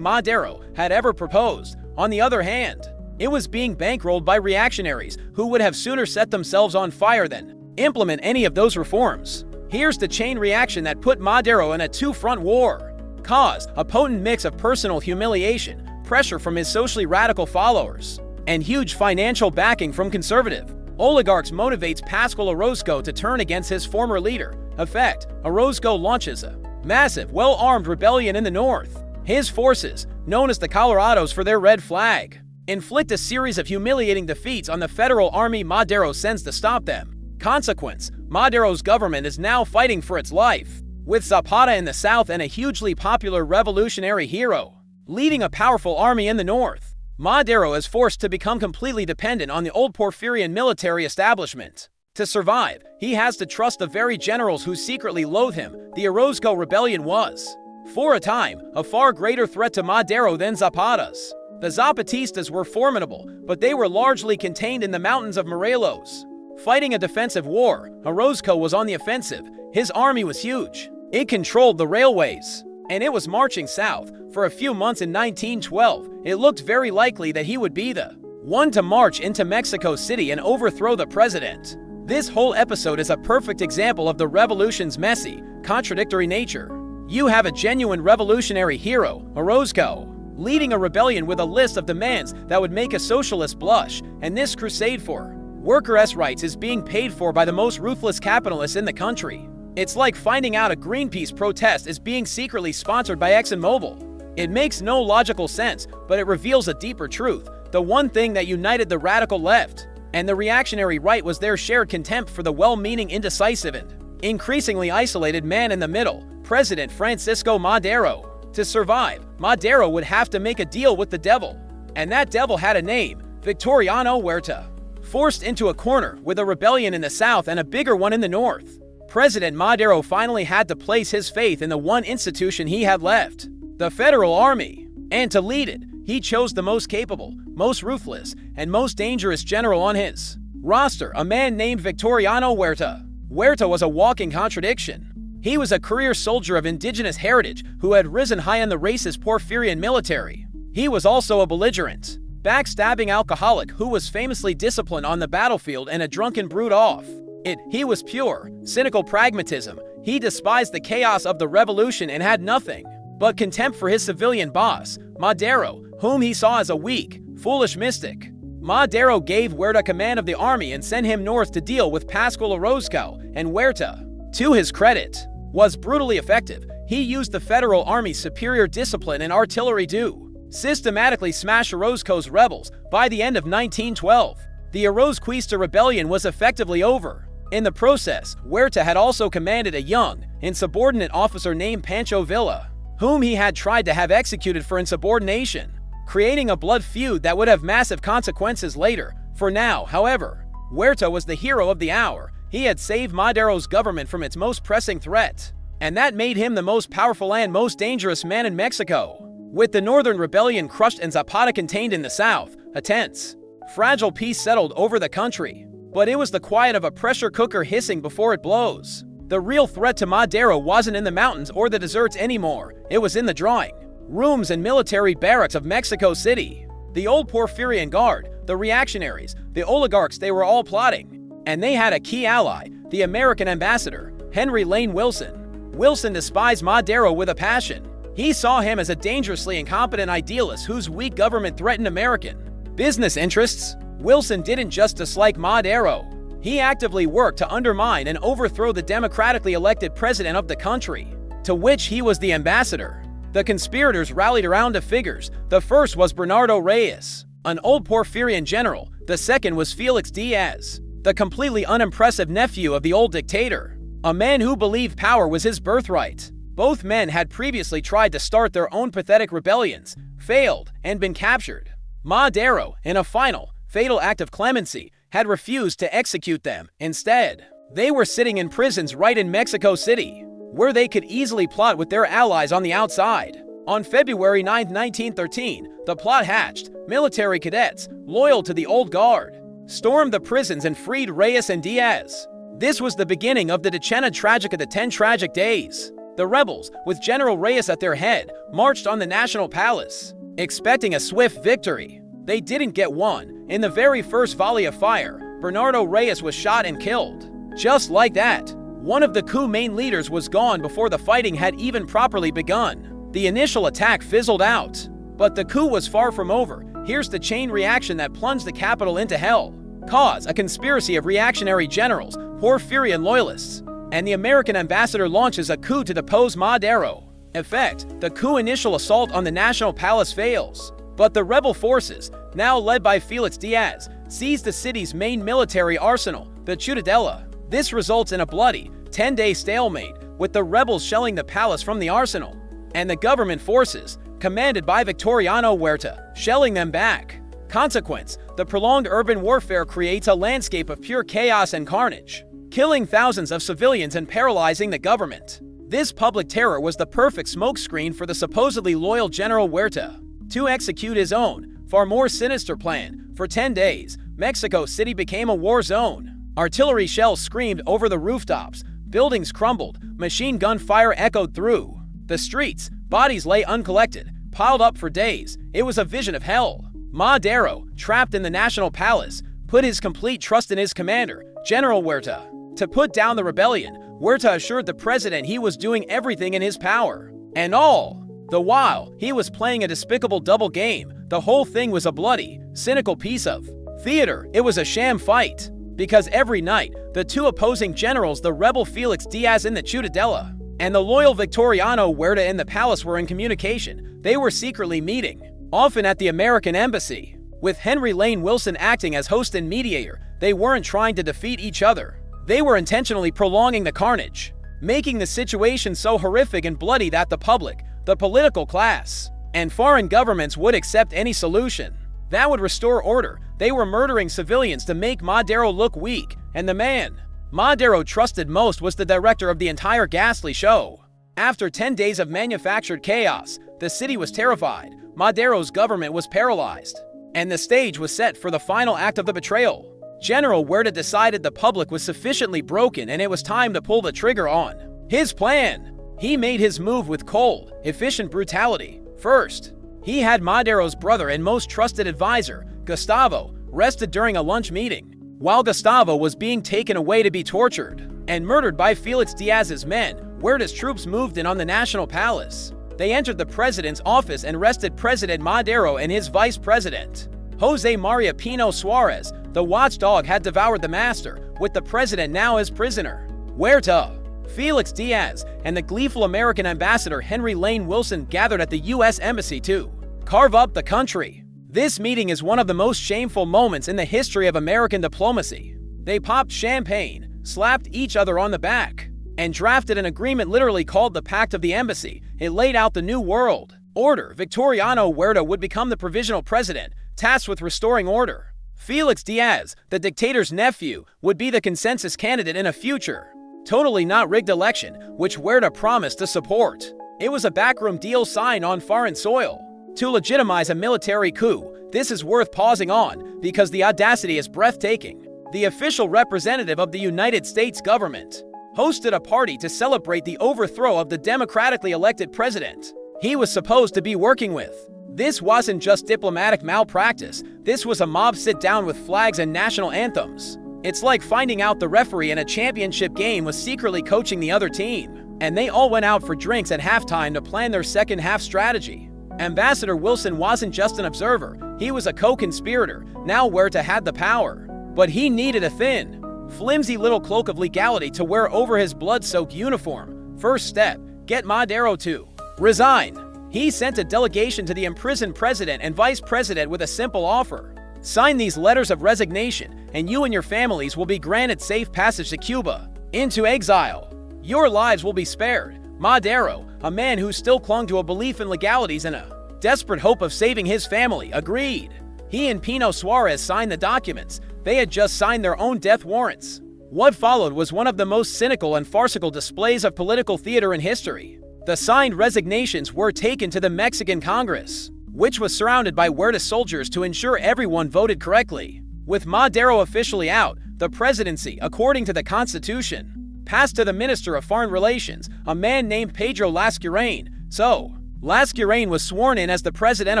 Speaker 1: Madero had ever proposed. On the other hand, it was being bankrolled by reactionaries who would have sooner set themselves on fire than implement any of those reforms. Here's the chain reaction that put Madero in a two-front war. Cause: a potent mix of personal humiliation, pressure from his socially radical followers, and huge financial backing from conservative oligarchs motivates Pascual Orozco to turn against his former leader. Effect: Orozco launches a massive, well-armed rebellion in the north. His forces, known as the Colorados for their red flag, inflict a series of humiliating defeats on the federal army Madero sends to stop them. Consequence: Madero's government is now fighting for its life, with Zapata in the south and a hugely popular revolutionary hero leading a powerful army in the north. Madero is forced to become completely dependent on the old Porfirian military establishment. To survive, he has to trust the very generals who secretly loathe him. The Orozco rebellion was, for a time, a far greater threat to Madero than Zapata's. The Zapatistas were formidable, but they were largely contained in the mountains of Morelos. Fighting a defensive war, Orozco was on the offensive. His army was huge. It controlled the railways, and it was marching south. For a few months in 1912, it looked very likely that he would be the one to march into Mexico City and overthrow the president. This whole episode is a perfect example of the revolution's messy, contradictory nature. You have a genuine revolutionary hero, Orozco, leading a rebellion with a list of demands that would make a socialist blush, and this crusade for workers' rights is being paid for by the most ruthless capitalists in the country. It's like finding out a Greenpeace protest is being secretly sponsored by ExxonMobil. It makes no logical sense, but it reveals a deeper truth. The one thing that united the radical left and the reactionary right was their shared contempt for the well-meaning, indecisive, and increasingly isolated man in the middle, President Francisco Madero. To survive, Madero would have to make a deal with the devil. And that devil had a name: Victoriano Huerta. Forced into a corner with a rebellion in the south and a bigger one in the north, President Madero finally had to place his faith in the one institution he had left, the federal army. And to lead it, he chose the most capable, most ruthless, and most dangerous general on his roster, a man named Victoriano Huerta. Huerta was a walking contradiction. He was a career soldier of indigenous heritage who had risen high in the racist Porfirian military. He was also a belligerent, backstabbing alcoholic who was famously disciplined on the battlefield and a drunken brute off it. He was pure, cynical pragmatism. He despised the chaos of the revolution and had nothing but contempt for his civilian boss, Madero, whom he saw as a weak, foolish mystic. Madero gave Huerta command of the army and sent him north to deal with Pascual Orozco, and Huerta, to his credit, was brutally effective. He used the federal army's superior discipline and artillery to systematically smash Orozco's rebels. By the end of 1912, the Orozquista rebellion was effectively over. In the process, Huerta had also commanded a young, insubordinate officer named Pancho Villa. whom he had tried to have executed for insubordination, creating a blood feud that would have massive consequences later. For now, however, Huerta was the hero of the hour. He had saved Madero's government from its most pressing threat, and that made him the most powerful and most dangerous man in Mexico. With the northern rebellion crushed and Zapata contained in the south, a tense, fragile peace settled over the country. But it was the quiet of a pressure cooker hissing before it blows. The real threat to Madero wasn't in the mountains or the deserts anymore. It was in the drawing rooms and military barracks of Mexico City. The old Porfirian Guard, the reactionaries, the oligarchs, they were all plotting. And they had a key ally, the American ambassador, Henry Lane Wilson. Wilson despised Madero with a passion. He saw him as a dangerously incompetent idealist whose weak government threatened American business interests. Wilson didn't just dislike Madero. He actively worked to undermine and overthrow the democratically elected president of the country, to which he was the ambassador. The conspirators rallied around the figures. The first was Bernardo Reyes, an old Porfirian general. The second was Felix Diaz, the completely unimpressive nephew of the old dictator, a man who believed power was his birthright. Both men had previously tried to start their own pathetic rebellions, failed, and been captured. Madero, in a final, fatal act of clemency, had refused to execute them. Instead, they were sitting in prisons right in Mexico City, where they could easily plot with their allies on the outside. On February 9, 1913, the plot hatched. Military cadets, loyal to the old guard, stormed the prisons and freed Reyes and Diaz. This was the beginning of the Decena Tragica, the 10 tragic days. The rebels, with General Reyes at their head, marched on the National Palace, expecting a swift victory. They didn't get one. In the very first volley of fire, Bernardo Reyes was shot and killed. Just like that, one of the coup main leaders was gone before the fighting had even properly begun. The initial attack fizzled out, but the coup was far from over. Here's the chain reaction that plunged the capital into hell. Cause: a conspiracy of reactionary generals, Porfirian loyalists, and the American ambassador launches a coup to depose Madero. Effect: the coup initial assault on the National Palace fails, but the rebel forces, now led by Felix Diaz, seize the city's main military arsenal, the Ciudadela. This results in a bloody, 10-day stalemate, with the rebels shelling the palace from the arsenal, and the government forces, commanded by Victoriano Huerta, shelling them back. Consequence: the prolonged urban warfare creates a landscape of pure chaos and carnage, killing thousands of civilians and paralyzing the government. This public terror was the perfect smokescreen for the supposedly loyal General Huerta to execute his own, far more sinister plan. For 10 days, Mexico City became a war zone. Artillery shells screamed over the rooftops, buildings crumbled, machine gun fire echoed through the streets, bodies lay uncollected, piled up for days. It was a vision of hell. Madero, trapped in the National Palace, put his complete trust in his commander, General Huerta, to put down the rebellion. Huerta assured the president he was doing everything in his power, and all the while, he was playing a despicable double game. The whole thing was a bloody, cynical piece of theater. It was a sham fight, because every night, the two opposing generals, the rebel Felix Diaz in the Ciudadela and the loyal Victoriano Huerta in the palace, were in communication. They were secretly meeting, often at the American embassy, with Henry Lane Wilson acting as host and mediator. They weren't trying to defeat each other. They were intentionally prolonging the carnage, making the situation so horrific and bloody that the public, the political class, and foreign governments would accept any solution that would restore order. They were murdering civilians to make Madero look weak, and the man Madero trusted most was the director of the entire ghastly show. After 10 days of manufactured chaos, the city was terrified, Madero's government was paralyzed, and the stage was set for the final act of the betrayal. General Huerta decided the public was sufficiently broken and it was time to pull the trigger on his plan. He made his move with cold, efficient brutality. First, he had Madero's brother and most trusted advisor, Gustavo, arrested during a lunch meeting, while Gustavo was being taken away to be tortured and murdered by Felix Diaz's men. Huerta's troops moved in on the National Palace. They entered the president's office and arrested President Madero and his vice president, Jose Maria Pino Suarez. The watchdog had devoured the master, with the president now as prisoner. Huerta, Felix Diaz, and the gleeful American ambassador Henry Lane Wilson gathered at the U.S. Embassy to carve up the country. This meeting is one of the most shameful moments in the history of American diplomacy. They popped champagne, slapped each other on the back, and drafted an agreement literally called the Pact of the Embassy. It laid out the New World Order. Victoriano Huerta would become the provisional president, tasked with restoring order. Felix Diaz, the dictator's nephew, would be the consensus candidate in a future, totally not rigged election, which Huerta promised to support. It was a backroom deal signed on foreign soil to legitimize a military coup. This is worth pausing on, because the audacity is breathtaking. The official representative of the United States government hosted a party to celebrate the overthrow of the democratically elected president he was supposed to be working with. This wasn't just diplomatic malpractice, this was a mob sit-down with flags and national anthems. It's like finding out the referee in a championship game was secretly coaching the other team, and they all went out for drinks at halftime to plan their second half strategy. Ambassador Wilson wasn't just an observer, he was a co-conspirator. Now Huerta had the power, but he needed a thin, flimsy little cloak of legality to wear over his blood-soaked uniform. First step, get Madero to resign. He sent a delegation to the imprisoned president and vice president with a simple offer. Sign these letters of resignation, and you and your families will be granted safe passage to Cuba, into exile. Your lives will be spared. Madero, a man who still clung to a belief in legalities and a desperate hope of saving his family, agreed. He and Pino Suarez signed the documents. They had just signed their own death warrants. What followed was one of the most cynical and farcical displays of political theater in history. The signed resignations were taken to the Mexican Congress, which was surrounded by Huerta soldiers to ensure everyone voted correctly. With Madero officially out, the presidency, according to the Constitution, passed to the Minister of Foreign Relations, a man named Pedro Lascurain. So, Lascurain was sworn in as the president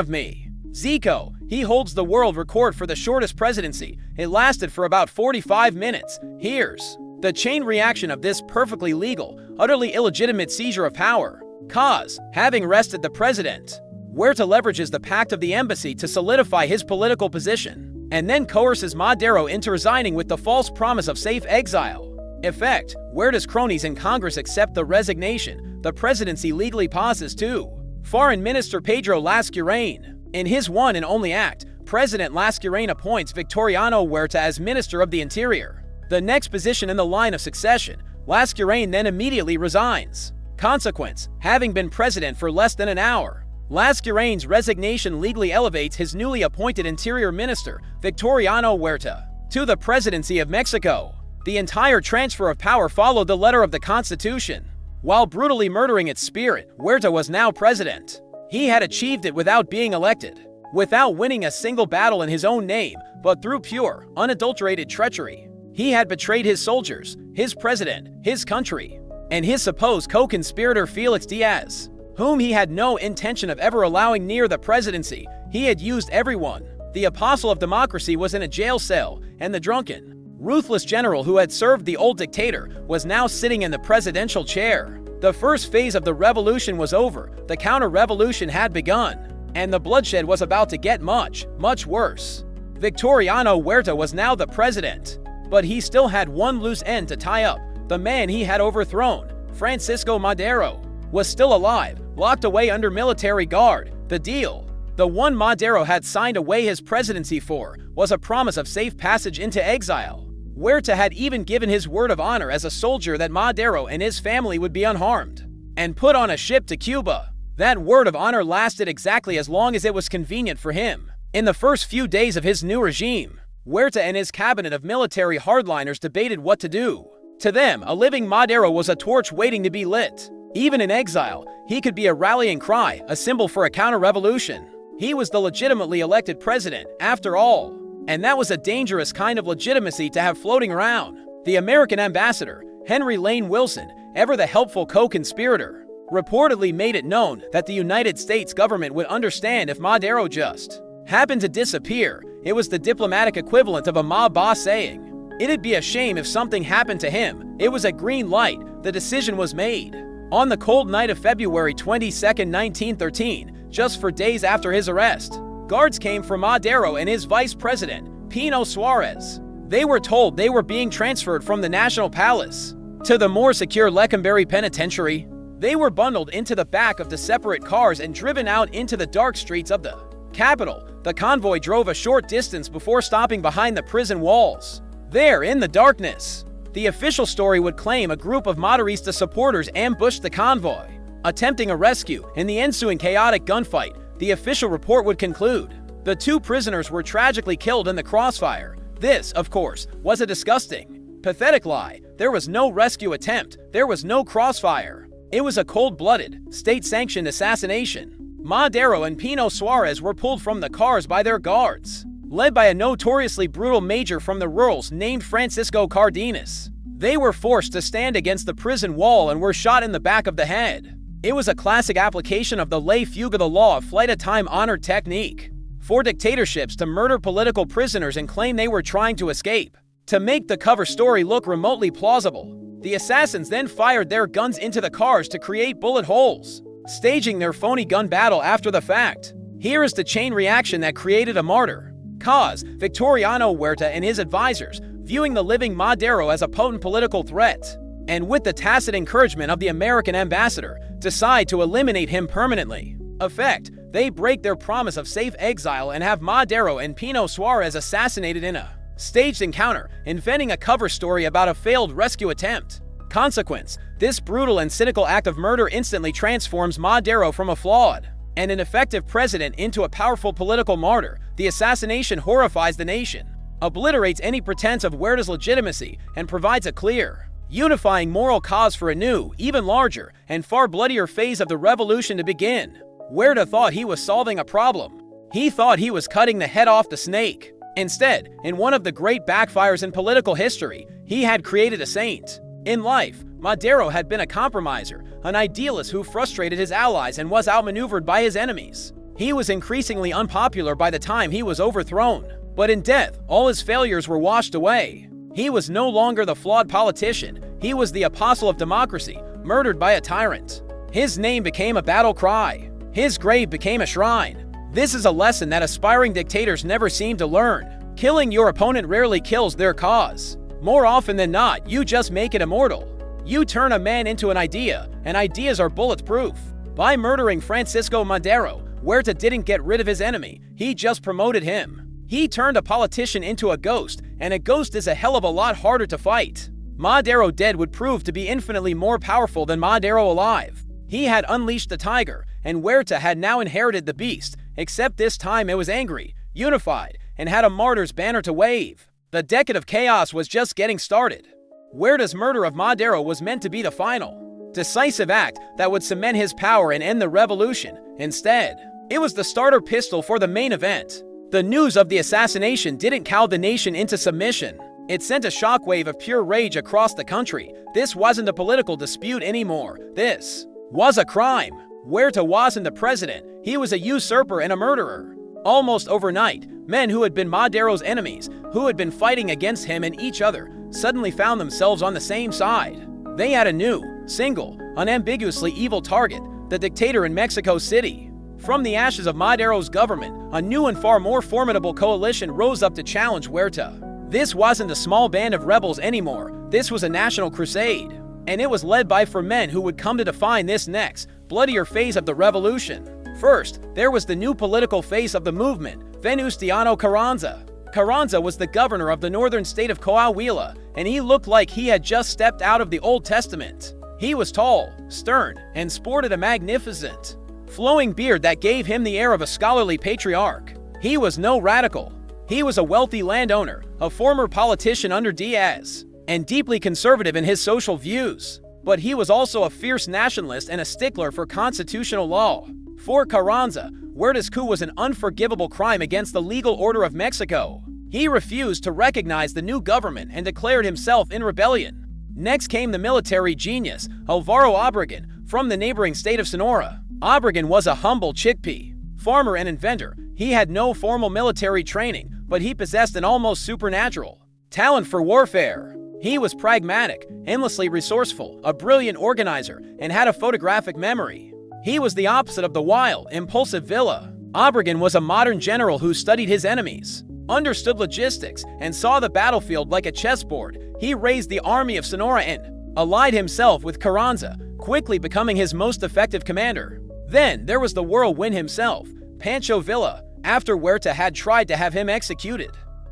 Speaker 1: of Mexico. He holds the world record for the shortest presidency. It lasted for about 45 minutes. Here's the chain reaction of this perfectly legal, utterly illegitimate seizure of power. Cause, having arrested the president, Huerta leverages the Pact of the Embassy to solidify his political position, and then coerces Madero into resigning with the false promise of safe exile. Effect, Huerta's cronies in Congress accept the resignation. The presidency legally passes to Foreign Minister Pedro Lascurain. In his one and only act, President Lascurain appoints Victoriano Huerta as Minister of the Interior, the next position in the line of succession. Lascurain then immediately resigns. Consequence, having been president for less than an hour, Lascurain's resignation legally elevates his newly appointed Interior Minister, Victoriano Huerta, to the presidency of Mexico. The entire transfer of power followed the letter of the Constitution. While brutally murdering its spirit, Huerta was now president. He had achieved it without being elected, without winning a single battle in his own name, but through pure, unadulterated treachery. He had betrayed his soldiers, his president, his country, and his supposed co-conspirator Felix Diaz, whom he had no intention of ever allowing near the presidency. He had used everyone. The apostle of democracy was in a jail cell, and the drunken, ruthless general who had served the old dictator was now sitting in the presidential chair. The first phase of the revolution was over. The counter-revolution had begun, and the bloodshed was about to get much, much worse. Victoriano Huerta was now the president, but he still had one loose end to tie up. The man he had overthrown, Francisco Madero, was still alive, locked away under military guard. The deal, the one Madero had signed away his presidency for, was a promise of safe passage into exile. Huerta had even given his word of honor as a soldier that Madero and his family would be unharmed and put on a ship to Cuba. That word of honor lasted exactly as long as it was convenient for him. In the first few days of his new regime, Huerta and his cabinet of military hardliners debated what to do. To them, a living Madero was a torch waiting to be lit. Even in exile, he could be a rallying cry, a symbol for a counter-revolution. He was the legitimately elected president, after all. And that was a dangerous kind of legitimacy to have floating around. The American ambassador, Henry Lane Wilson, ever the helpful co-conspirator, reportedly made it known that the United States government would understand if Madero just happened to disappear. It was the diplomatic equivalent of a mob boss saying, "It'd be a shame if something happened to him." It was a green light. The decision was made. On the cold night of February 22, 1913, just 4 days after his arrest, guards came for Madero and his vice president, Pino Suarez. They were told they were being transferred from the National Palace to the more secure Lecumberri Penitentiary. They were bundled into the back of the separate cars and driven out into the dark streets of the capital. The convoy drove a short distance before stopping behind the prison walls. There, in the darkness, The official story would claim a group of Maderista supporters ambushed the convoy, attempting a rescue. In the ensuing chaotic gunfight, the official report would conclude, the 2 prisoners were tragically killed in the crossfire. This, of course, was a disgusting, pathetic lie. There was no rescue attempt. There was no crossfire. It was a cold-blooded, state-sanctioned assassination. Madero and Pino Suarez were pulled from the cars by their guards, led by a notoriously brutal major from the rurals named Francisco Cardenas. They were forced to stand against the prison wall and were shot in the back of the head. It was a classic application of the ley fuga, the law of flight, a time-honored technique for dictatorships to murder political prisoners and claim they were trying to escape. To make the cover story look remotely plausible, the assassins then fired their guns into the cars to create bullet holes, staging their phony gun battle after the fact. Here is the chain reaction that created a martyr. Cause: Victoriano Huerta and his advisors, viewing the living Madero as a potent political threat, and with the tacit encouragement of the American ambassador, decide to eliminate him permanently. Effect: they break their promise of safe exile and have Madero and Pino Suarez assassinated in a staged encounter, inventing a cover story about a failed rescue attempt. Consequence: this brutal and cynical act of murder instantly transforms Madero from a flawed and ineffective president into a powerful political martyr. The assassination horrifies the nation, obliterates any pretense of Huerta's legitimacy, and provides a clear, unifying moral cause for a new, even larger, and far bloodier phase of the revolution to begin. Huerta thought he was solving a problem. He thought he was cutting the head off the snake. Instead, in one of the great backfires in political history, he had created a saint. In life, Madero had been a compromiser, an idealist who frustrated his allies and was outmaneuvered by his enemies. He was increasingly unpopular by the time he was overthrown. But in death, all his failures were washed away. He was no longer the flawed politician. He was the apostle of democracy, murdered by a tyrant. His name became a battle cry. His grave became a shrine. This is a lesson that aspiring dictators never seem to learn. Killing your opponent rarely kills their cause. More often than not, you just make it immortal. You turn a man into an idea, and ideas are bulletproof. By murdering Francisco Madero, Huerta didn't get rid of his enemy, he just promoted him. He turned a politician into a ghost, and a ghost is a hell of a lot harder to fight. Madero dead would prove to be infinitely more powerful than Madero alive. He had unleashed the tiger, and Huerta had now inherited the beast, except this time it was angry, unified, and had a martyr's banner to wave. The decade of chaos was just getting started. Huerta's murder of Madero was meant to be the final, decisive act that would cement his power and end the revolution. Instead, it was the starter pistol for the main event. The news of the assassination didn't cow the nation into submission. It sent a shockwave of pure rage across the country. This wasn't a political dispute anymore. This was a crime. Huerta wasn't the president. He was a usurper and a murderer. Almost overnight, men who had been Madero's enemies, who had been fighting against him and each other, suddenly found themselves on the same side. They had a new, single, unambiguously evil target, the dictator in Mexico City. From the ashes of Madero's government, a new and far more formidable coalition rose up to challenge Huerta. This wasn't a small band of rebels anymore. This was a national crusade. And it was led by 4 men who would come to define this next, bloodier phase of the revolution. First, there was the new political face of the movement, Venustiano Carranza. Carranza was the governor of the northern state of Coahuila, and he looked like he had just stepped out of the Old Testament. He was tall, stern, and sported a magnificent, flowing beard that gave him the air of a scholarly patriarch. He was no radical. He was a wealthy landowner, a former politician under Diaz, and deeply conservative in his social views. But he was also a fierce nationalist and a stickler for constitutional law. For Carranza, Huerta's coup was an unforgivable crime against the legal order of Mexico. He refused to recognize the new government and declared himself in rebellion. Next came the military genius, Alvaro Obregón, from the neighboring state of Sonora. Obregón was a humble chickpea, farmer and inventor. He had no formal military training, but he possessed an almost supernatural talent for warfare. He was pragmatic, endlessly resourceful, a brilliant organizer, and had a photographic memory. He was the opposite of the wild, impulsive Villa. Obregón was a modern general who studied his enemies, understood logistics, and saw the battlefield like a chessboard. He raised the army of Sonora and allied himself with Carranza, quickly becoming his most effective commander. Then there was the whirlwind himself, Pancho Villa. After Huerta had tried to have him executed,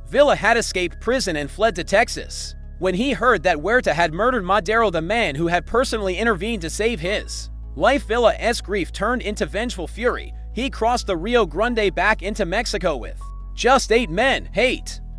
Speaker 1: Villa had escaped prison and fled to Texas. When he heard that Huerta had murdered Madero, the man who had personally intervened to save his life, Villa's grief turned into vengeful fury. He crossed the Rio Grande back into Mexico with just 8 men,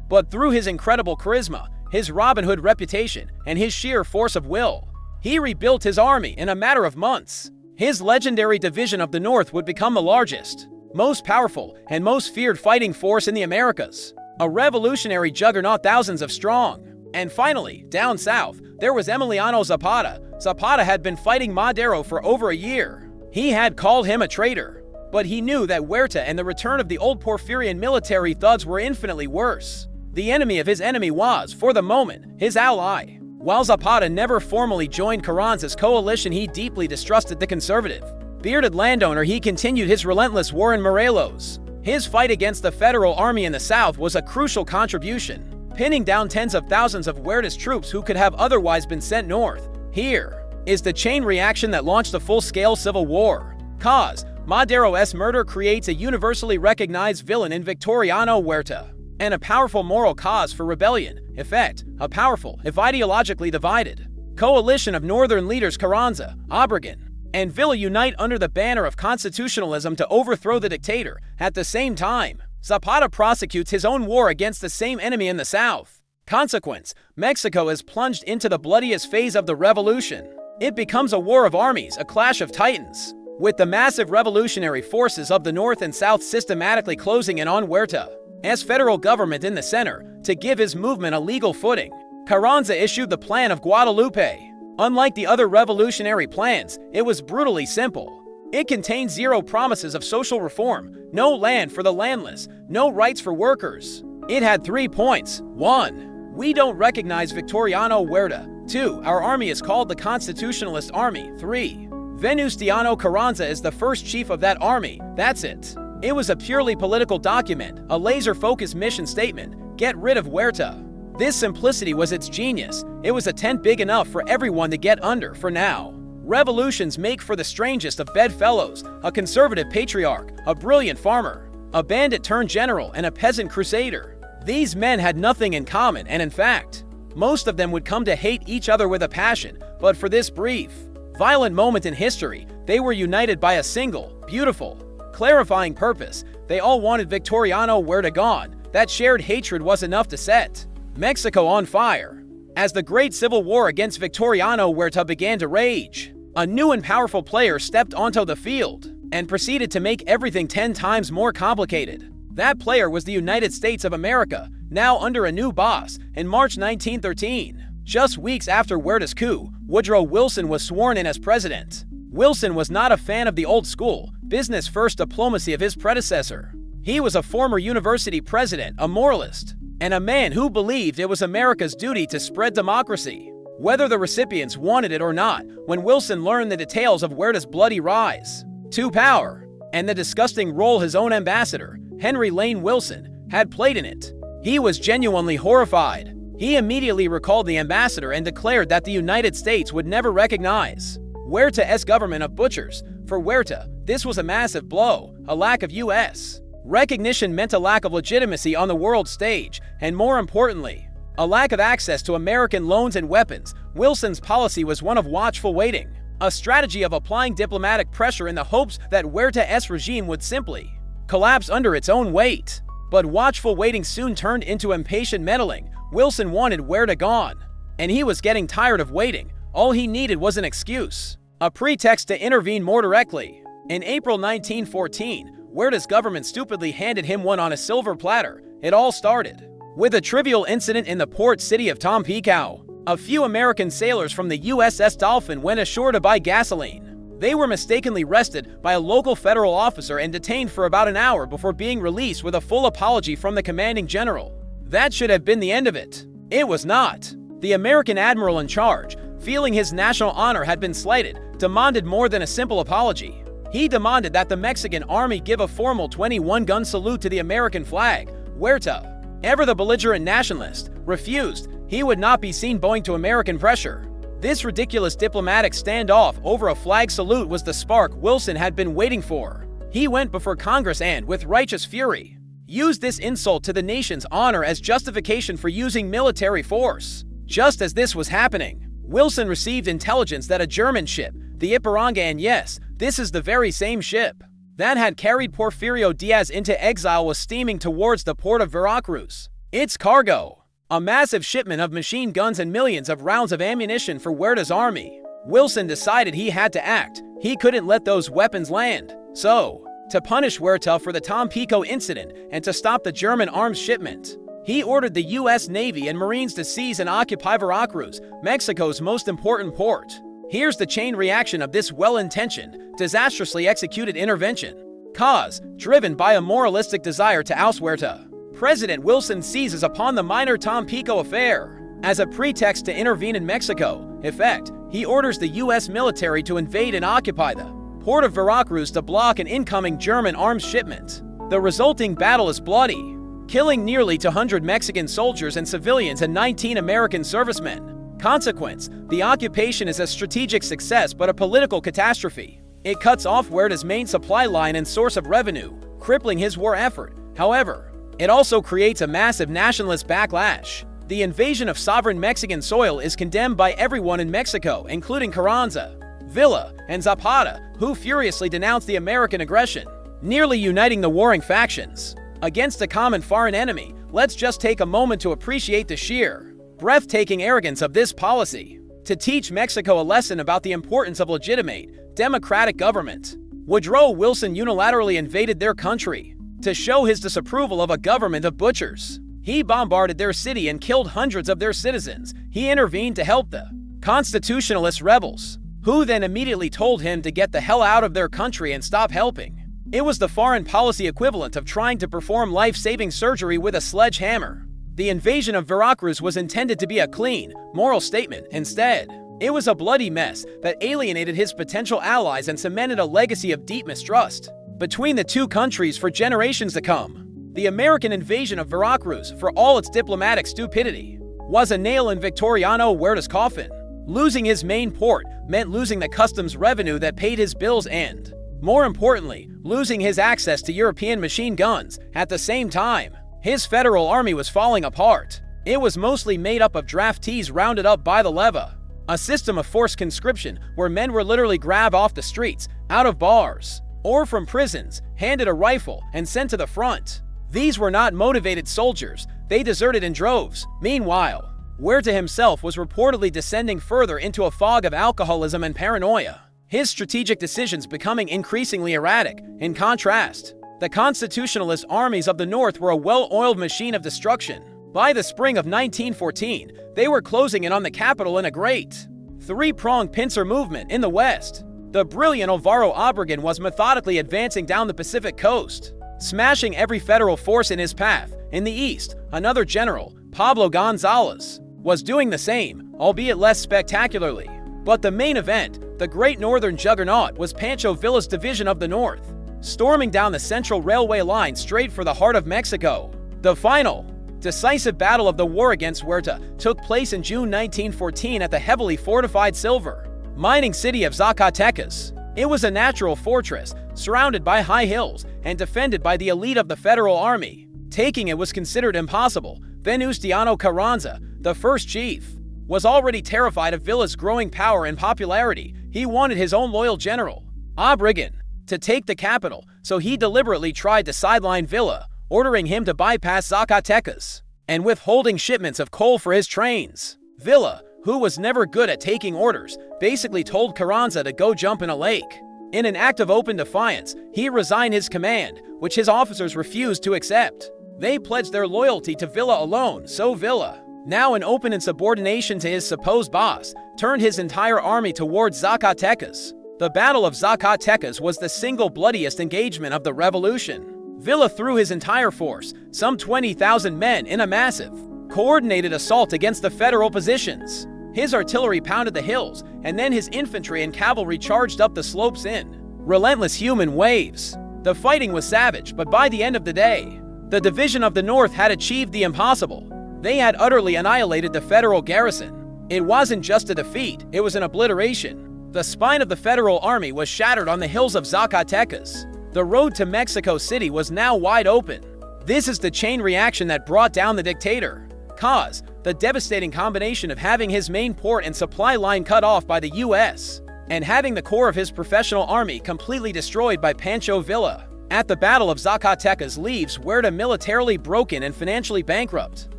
Speaker 1: but through his incredible charisma, his Robin Hood reputation, and his sheer force of will, he rebuilt his army in a matter of months. His legendary Division of the North would become the largest, most powerful, and most feared fighting force in the Americas. A revolutionary juggernaut, thousands of strong. And finally, down south, there was Emiliano Zapata. Zapata had been fighting Madero for over a year. He had called him a traitor, but he knew that Huerta and the return of the old Porfirian military thugs were infinitely worse. The enemy of his enemy was, for the moment, his ally. While Zapata never formally joined Carranza's coalition, he deeply distrusted the conservative, bearded landowner. He continued his relentless war in Morelos. His fight against the federal army in the south was a crucial contribution, pinning down tens of thousands of Huerta's troops who could have otherwise been sent north. Here is the chain reaction that launched a full-scale civil war. Cause: Madero's murder creates a universally recognized villain in Victoriano Huerta, and a powerful moral cause for rebellion. Effect: a powerful, if ideologically divided, coalition of northern leaders Carranza, Obregón, and Villa unite under the banner of constitutionalism to overthrow the dictator. At the same time, Zapata prosecutes his own war against the same enemy in the south. Consequence: Mexico is plunged into the bloodiest phase of the revolution. It becomes a war of armies, a clash of titans, with the massive revolutionary forces of the north and south systematically closing in on Huerta's federal government in the center to give his movement a legal footing. Carranza issued the Plan of Guadalupe. Unlike the other revolutionary plans, it was brutally simple. It contained 0 promises of social reform, no land for the landless, no rights for workers. It had 3 points. 1. We don't recognize Victoriano Huerta. 2. Our army is called the Constitutionalist Army. 3. Venustiano Carranza is the first chief of that army. That's it. It was a purely political document, a laser-focused mission statement: get rid of Huerta. This simplicity was its genius. It was a tent big enough for everyone to get under. For now, revolutions make for the strangest of bedfellows: a conservative patriarch, a brilliant farmer, a bandit turned general, and a peasant crusader. These men had nothing in common, and in fact, most of them would come to hate each other with a passion. But for this brief, violent moment in history, they were united by a single, beautiful, clarifying purpose. They all wanted Victoriano Huerta gone. That shared hatred was enough to set Mexico on fire. As the Great Civil War against Victoriano Huerta began to rage, a new and powerful player stepped onto the field and proceeded to make everything 10 times more complicated. That player was the United States of America, now under a new boss. In March 1913, just weeks after Huerta's coup, Woodrow Wilson was sworn in as president. Wilson was not a fan of the old-school, business-first diplomacy of his predecessor. He was a former university president, a moralist, and a man who believed it was America's duty to spread democracy, whether the recipients wanted it or not. When Wilson learned the details of Huerta's bloody rise to power and the disgusting role his own ambassador, Henry Lane Wilson, had played in it, he was genuinely horrified. He immediately recalled the ambassador and declared that the United States would never recognize Huerta's government of butchers. For Huerta, this was a massive blow. A lack of U.S. recognition meant a lack of legitimacy on the world stage, and more importantly, a lack of access to American loans and weapons. Wilson's policy was one of watchful waiting, a strategy of applying diplomatic pressure in the hopes that Huerta's regime would simply collapse under its own weight. But watchful waiting soon turned into impatient meddling. Wilson wanted Huerta gone, and he was getting tired of waiting. All he needed was an excuse, a pretext to intervene more directly. In April 1914, Huerta's government stupidly handed him one on a silver platter. It all started with a trivial incident in the port city of Tampico. A few American sailors from the USS Dolphin went ashore to buy gasoline. They were mistakenly arrested by a local federal officer and detained for about an hour before being released with a full apology from the commanding general. That should have been the end of it. It was not. The American admiral in charge, feeling his national honor had been slighted, demanded more than a simple apology. He demanded that the Mexican army give a formal 21-gun salute to the American flag. Huerta, ever the belligerent nationalist, refused. He would not be seen bowing to American pressure. This ridiculous diplomatic standoff over a flag salute was the spark Wilson had been waiting for. He went before Congress and, with righteous fury, used this insult to the nation's honor as justification for using military force. Just as this was happening, Wilson received intelligence that a German ship, the Ipiranga, and yes, this is the very same ship that had carried Porfirio Diaz into exile, was steaming towards the port of Veracruz. Its cargo, a massive shipment of machine guns and millions of rounds of ammunition for Huerta's army. Wilson decided he had to act. He couldn't let those weapons land. So, to punish Huerta for the Tampico incident and to stop the German arms shipment, he ordered the U.S. Navy and Marines to seize and occupy Veracruz, Mexico's most important port. Here's the chain reaction of this well-intentioned, disastrously executed intervention. Cause, driven by a moralistic desire to oust Huerta, President Wilson seizes upon the minor Tampico affair as a pretext to intervene in Mexico. Effect, he orders the U.S. military to invade and occupy the port of Veracruz to block an incoming German arms shipment. The resulting battle is bloody, killing nearly 200 Mexican soldiers and civilians and 19 American servicemen. Consequence, the occupation is a strategic success but a political catastrophe. It cuts off Huerta's main supply line and source of revenue, crippling his war effort. However, it also creates a massive nationalist backlash. The invasion of sovereign Mexican soil is condemned by everyone in Mexico, including Carranza, Villa, and Zapata, who furiously denounced the American aggression, nearly uniting the warring factions against a common foreign enemy. Let's just take a moment to appreciate the sheer, breathtaking arrogance of this policy. To teach Mexico a lesson about the importance of legitimate, democratic government, Woodrow Wilson unilaterally invaded their country. To show his disapproval of a government of butchers, he bombarded their city and killed hundreds of their citizens. He intervened to help the constitutionalist rebels, who then immediately told him to get the hell out of their country and stop helping. It was the foreign policy equivalent of trying to perform life-saving surgery with a sledgehammer. The invasion of Veracruz was intended to be a clean, moral statement. Instead, it was a bloody mess that alienated his potential allies and cemented a legacy of deep mistrust between the two countries for generations to come. The American invasion of Veracruz, for all its diplomatic stupidity, was a nail in Victoriano Huerta's coffin. Losing his main port meant losing the customs revenue that paid his bills and, more importantly, losing his access to European machine guns. At the same time, his federal army was falling apart. It was mostly made up of draftees rounded up by the leva, a system of forced conscription where men were literally grabbed off the streets, out of bars, or from prisons, handed a rifle, and sent to the front. These were not motivated soldiers. They deserted in droves. Meanwhile, Huerta himself was reportedly descending further into a fog of alcoholism and paranoia, his strategic decisions becoming increasingly erratic. In contrast, the constitutionalist armies of the North were a well-oiled machine of destruction. By the spring of 1914, they were closing in on the capital in a great, three-pronged pincer movement. In the West, the brilliant Alvaro Obregón was methodically advancing down the Pacific coast, smashing every federal force in his path. In the East, another general, Pablo González, was doing the same, albeit less spectacularly. But the main event, the Great Northern Juggernaut, was Pancho Villa's Division of the North, storming down the Central Railway line straight for the heart of Mexico. The final, decisive battle of the war against Huerta took place in June 1914 at the heavily fortified silver mining city of Zacatecas. It was a natural fortress, surrounded by high hills and defended by the elite of the federal army. Taking it was considered impossible. Venustiano Carranza, the first chief, was already terrified of Villa's growing power and popularity. He wanted his own loyal general, Obregón, to take the capital, so he deliberately tried to sideline Villa, ordering him to bypass Zacatecas and withholding shipments of coal for his trains. Villa, who was never good at taking orders, basically told Carranza to go jump in a lake. In an act of open defiance, he resigned his command, which his officers refused to accept. They pledged their loyalty to Villa alone, so Villa, now in open insubordination to his supposed boss, turned his entire army towards Zacatecas. The Battle of Zacatecas was the single bloodiest engagement of the revolution. Villa threw his entire force, some 20,000 men, in a massive, coordinated assault against the federal positions. His artillery pounded the hills, and then his infantry and cavalry charged up the slopes in relentless human waves. The fighting was savage, but by the end of the day, the Division of the North had achieved the impossible. They had utterly annihilated the federal garrison. It wasn't just a defeat, it was an obliteration. The spine of the federal army was shattered on the hills of Zacatecas. The road to Mexico City was now wide open. This is the chain reaction that brought down the dictator. Cause, the devastating combination of having his main port and supply line cut off by the U.S. and having the core of his professional army completely destroyed by Pancho Villa at the Battle of Zacatecas leaves Huerta militarily broken and financially bankrupt.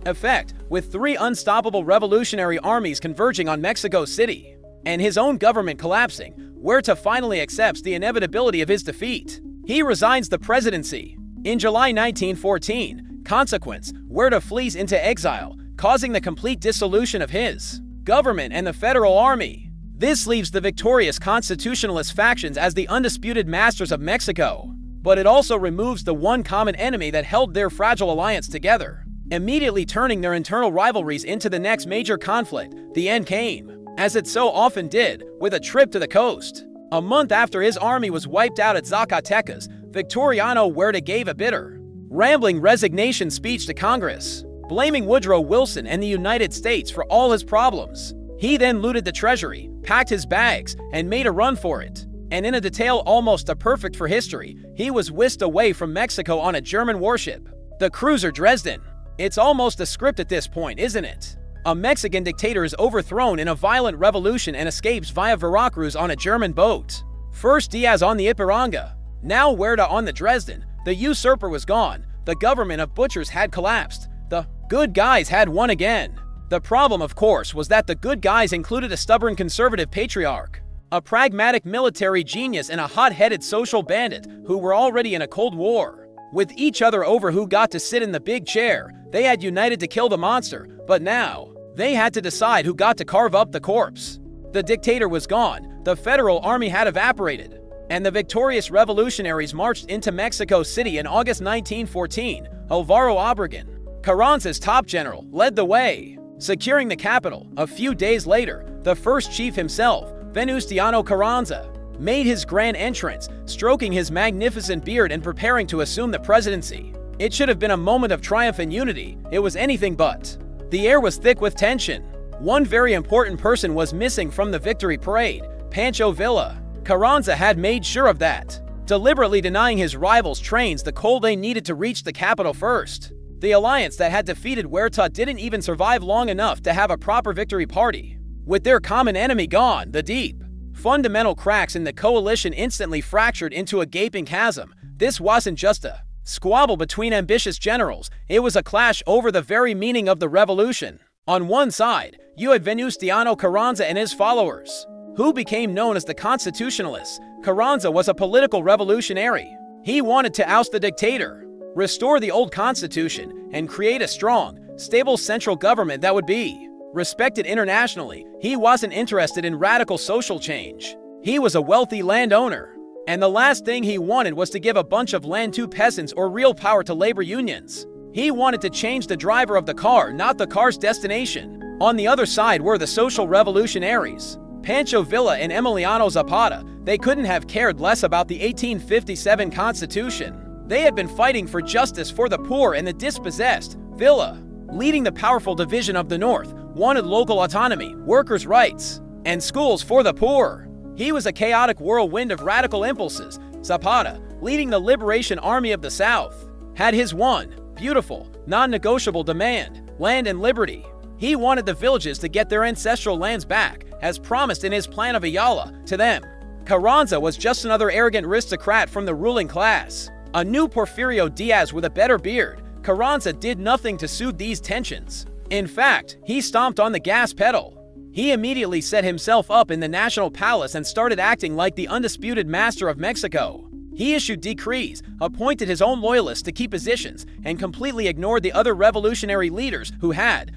Speaker 1: Effect, with 3 unstoppable revolutionary armies converging on Mexico City and his own government collapsing, Huerta finally accepts the inevitability of his defeat. He resigns the presidency. In July 1914, consequence, Huerta flees into exile, causing the complete dissolution of his government and the federal army. This leaves the victorious constitutionalist factions as the undisputed masters of Mexico, but it also removes the one common enemy that held their fragile alliance together, immediately turning their internal rivalries into the next major conflict. The end came, as it so often did, with a trip to the coast. A month after his army was wiped out at Zacatecas, Victoriano Huerta gave a bitter, rambling resignation speech to Congress, blaming Woodrow Wilson and the United States for all his problems. He then looted the treasury, packed his bags, and made a run for it. And in a detail almost perfect for history, he was whisked away from Mexico on a German warship, the cruiser Dresden. It's almost a script at this point, isn't it? A Mexican dictator is overthrown in a violent revolution and escapes via Veracruz on a German boat. First Diaz on the Ipiranga, now Huerta on the Dresden. The usurper was gone. The government of butchers had collapsed. The good guys had won again. The problem, of course, was that the good guys included a stubborn conservative patriarch, a pragmatic military genius, and a hot-headed social bandit who were already in a Cold War with each other over who got to sit in the big chair. They had united to kill the monster, but now they had to decide who got to carve up the corpse. The dictator was gone, the federal army had evaporated, and the victorious revolutionaries marched into Mexico City in August 1914. Alvaro Obregón, Carranza's top general, led the way, securing the capital. A few days later, the first chief himself, Venustiano Carranza, made his grand entrance, stroking his magnificent beard and preparing to assume the presidency. It should have been a moment of triumph and unity. It was anything but. The air was thick with tension. One very important person was missing from the victory parade, Pancho Villa. Carranza had made sure of that, deliberately denying his rivals' trains the coal they needed to reach the capital first. The alliance that had defeated Huerta didn't even survive long enough to have a proper victory party. With their common enemy gone, the deep, fundamental cracks in the coalition instantly fractured into a gaping chasm. This wasn't just a squabble between ambitious generals, it was a clash over the very meaning of the revolution. On one side, you had Venustiano Carranza and his followers, who became known as the Constitutionalists. Carranza was a political revolutionary. He wanted to oust the dictator, restore the old constitution, and create a strong, stable central government that would be respected internationally. He wasn't interested in radical social change. He was a wealthy landowner, and the last thing he wanted was to give a bunch of land to peasants or real power to labor unions. He wanted to change the driver of the car, not the car's destination. On the other side were the social revolutionaries, Pancho Villa and Emiliano Zapata. They couldn't have cared less about the 1857 Constitution. They had been fighting for justice for the poor and the dispossessed. Villa, leading the powerful division of the North, wanted local autonomy, workers' rights, and schools for the poor. He was a chaotic whirlwind of radical impulses. Zapata, leading the Liberation Army of the South, had his one beautiful, non-negotiable demand: land and liberty. He wanted the villages to get their ancestral lands back, as promised in his Plan of Ayala. To them, Carranza was just another arrogant aristocrat from the ruling class, a new Porfirio Diaz with a better beard. Carranza did nothing to soothe these tensions. In fact, he stomped on the gas pedal. He immediately set himself up in the National Palace and started acting like the undisputed master of Mexico. He issued decrees, appointed his own loyalists to key positions, and completely ignored the other revolutionary leaders who had,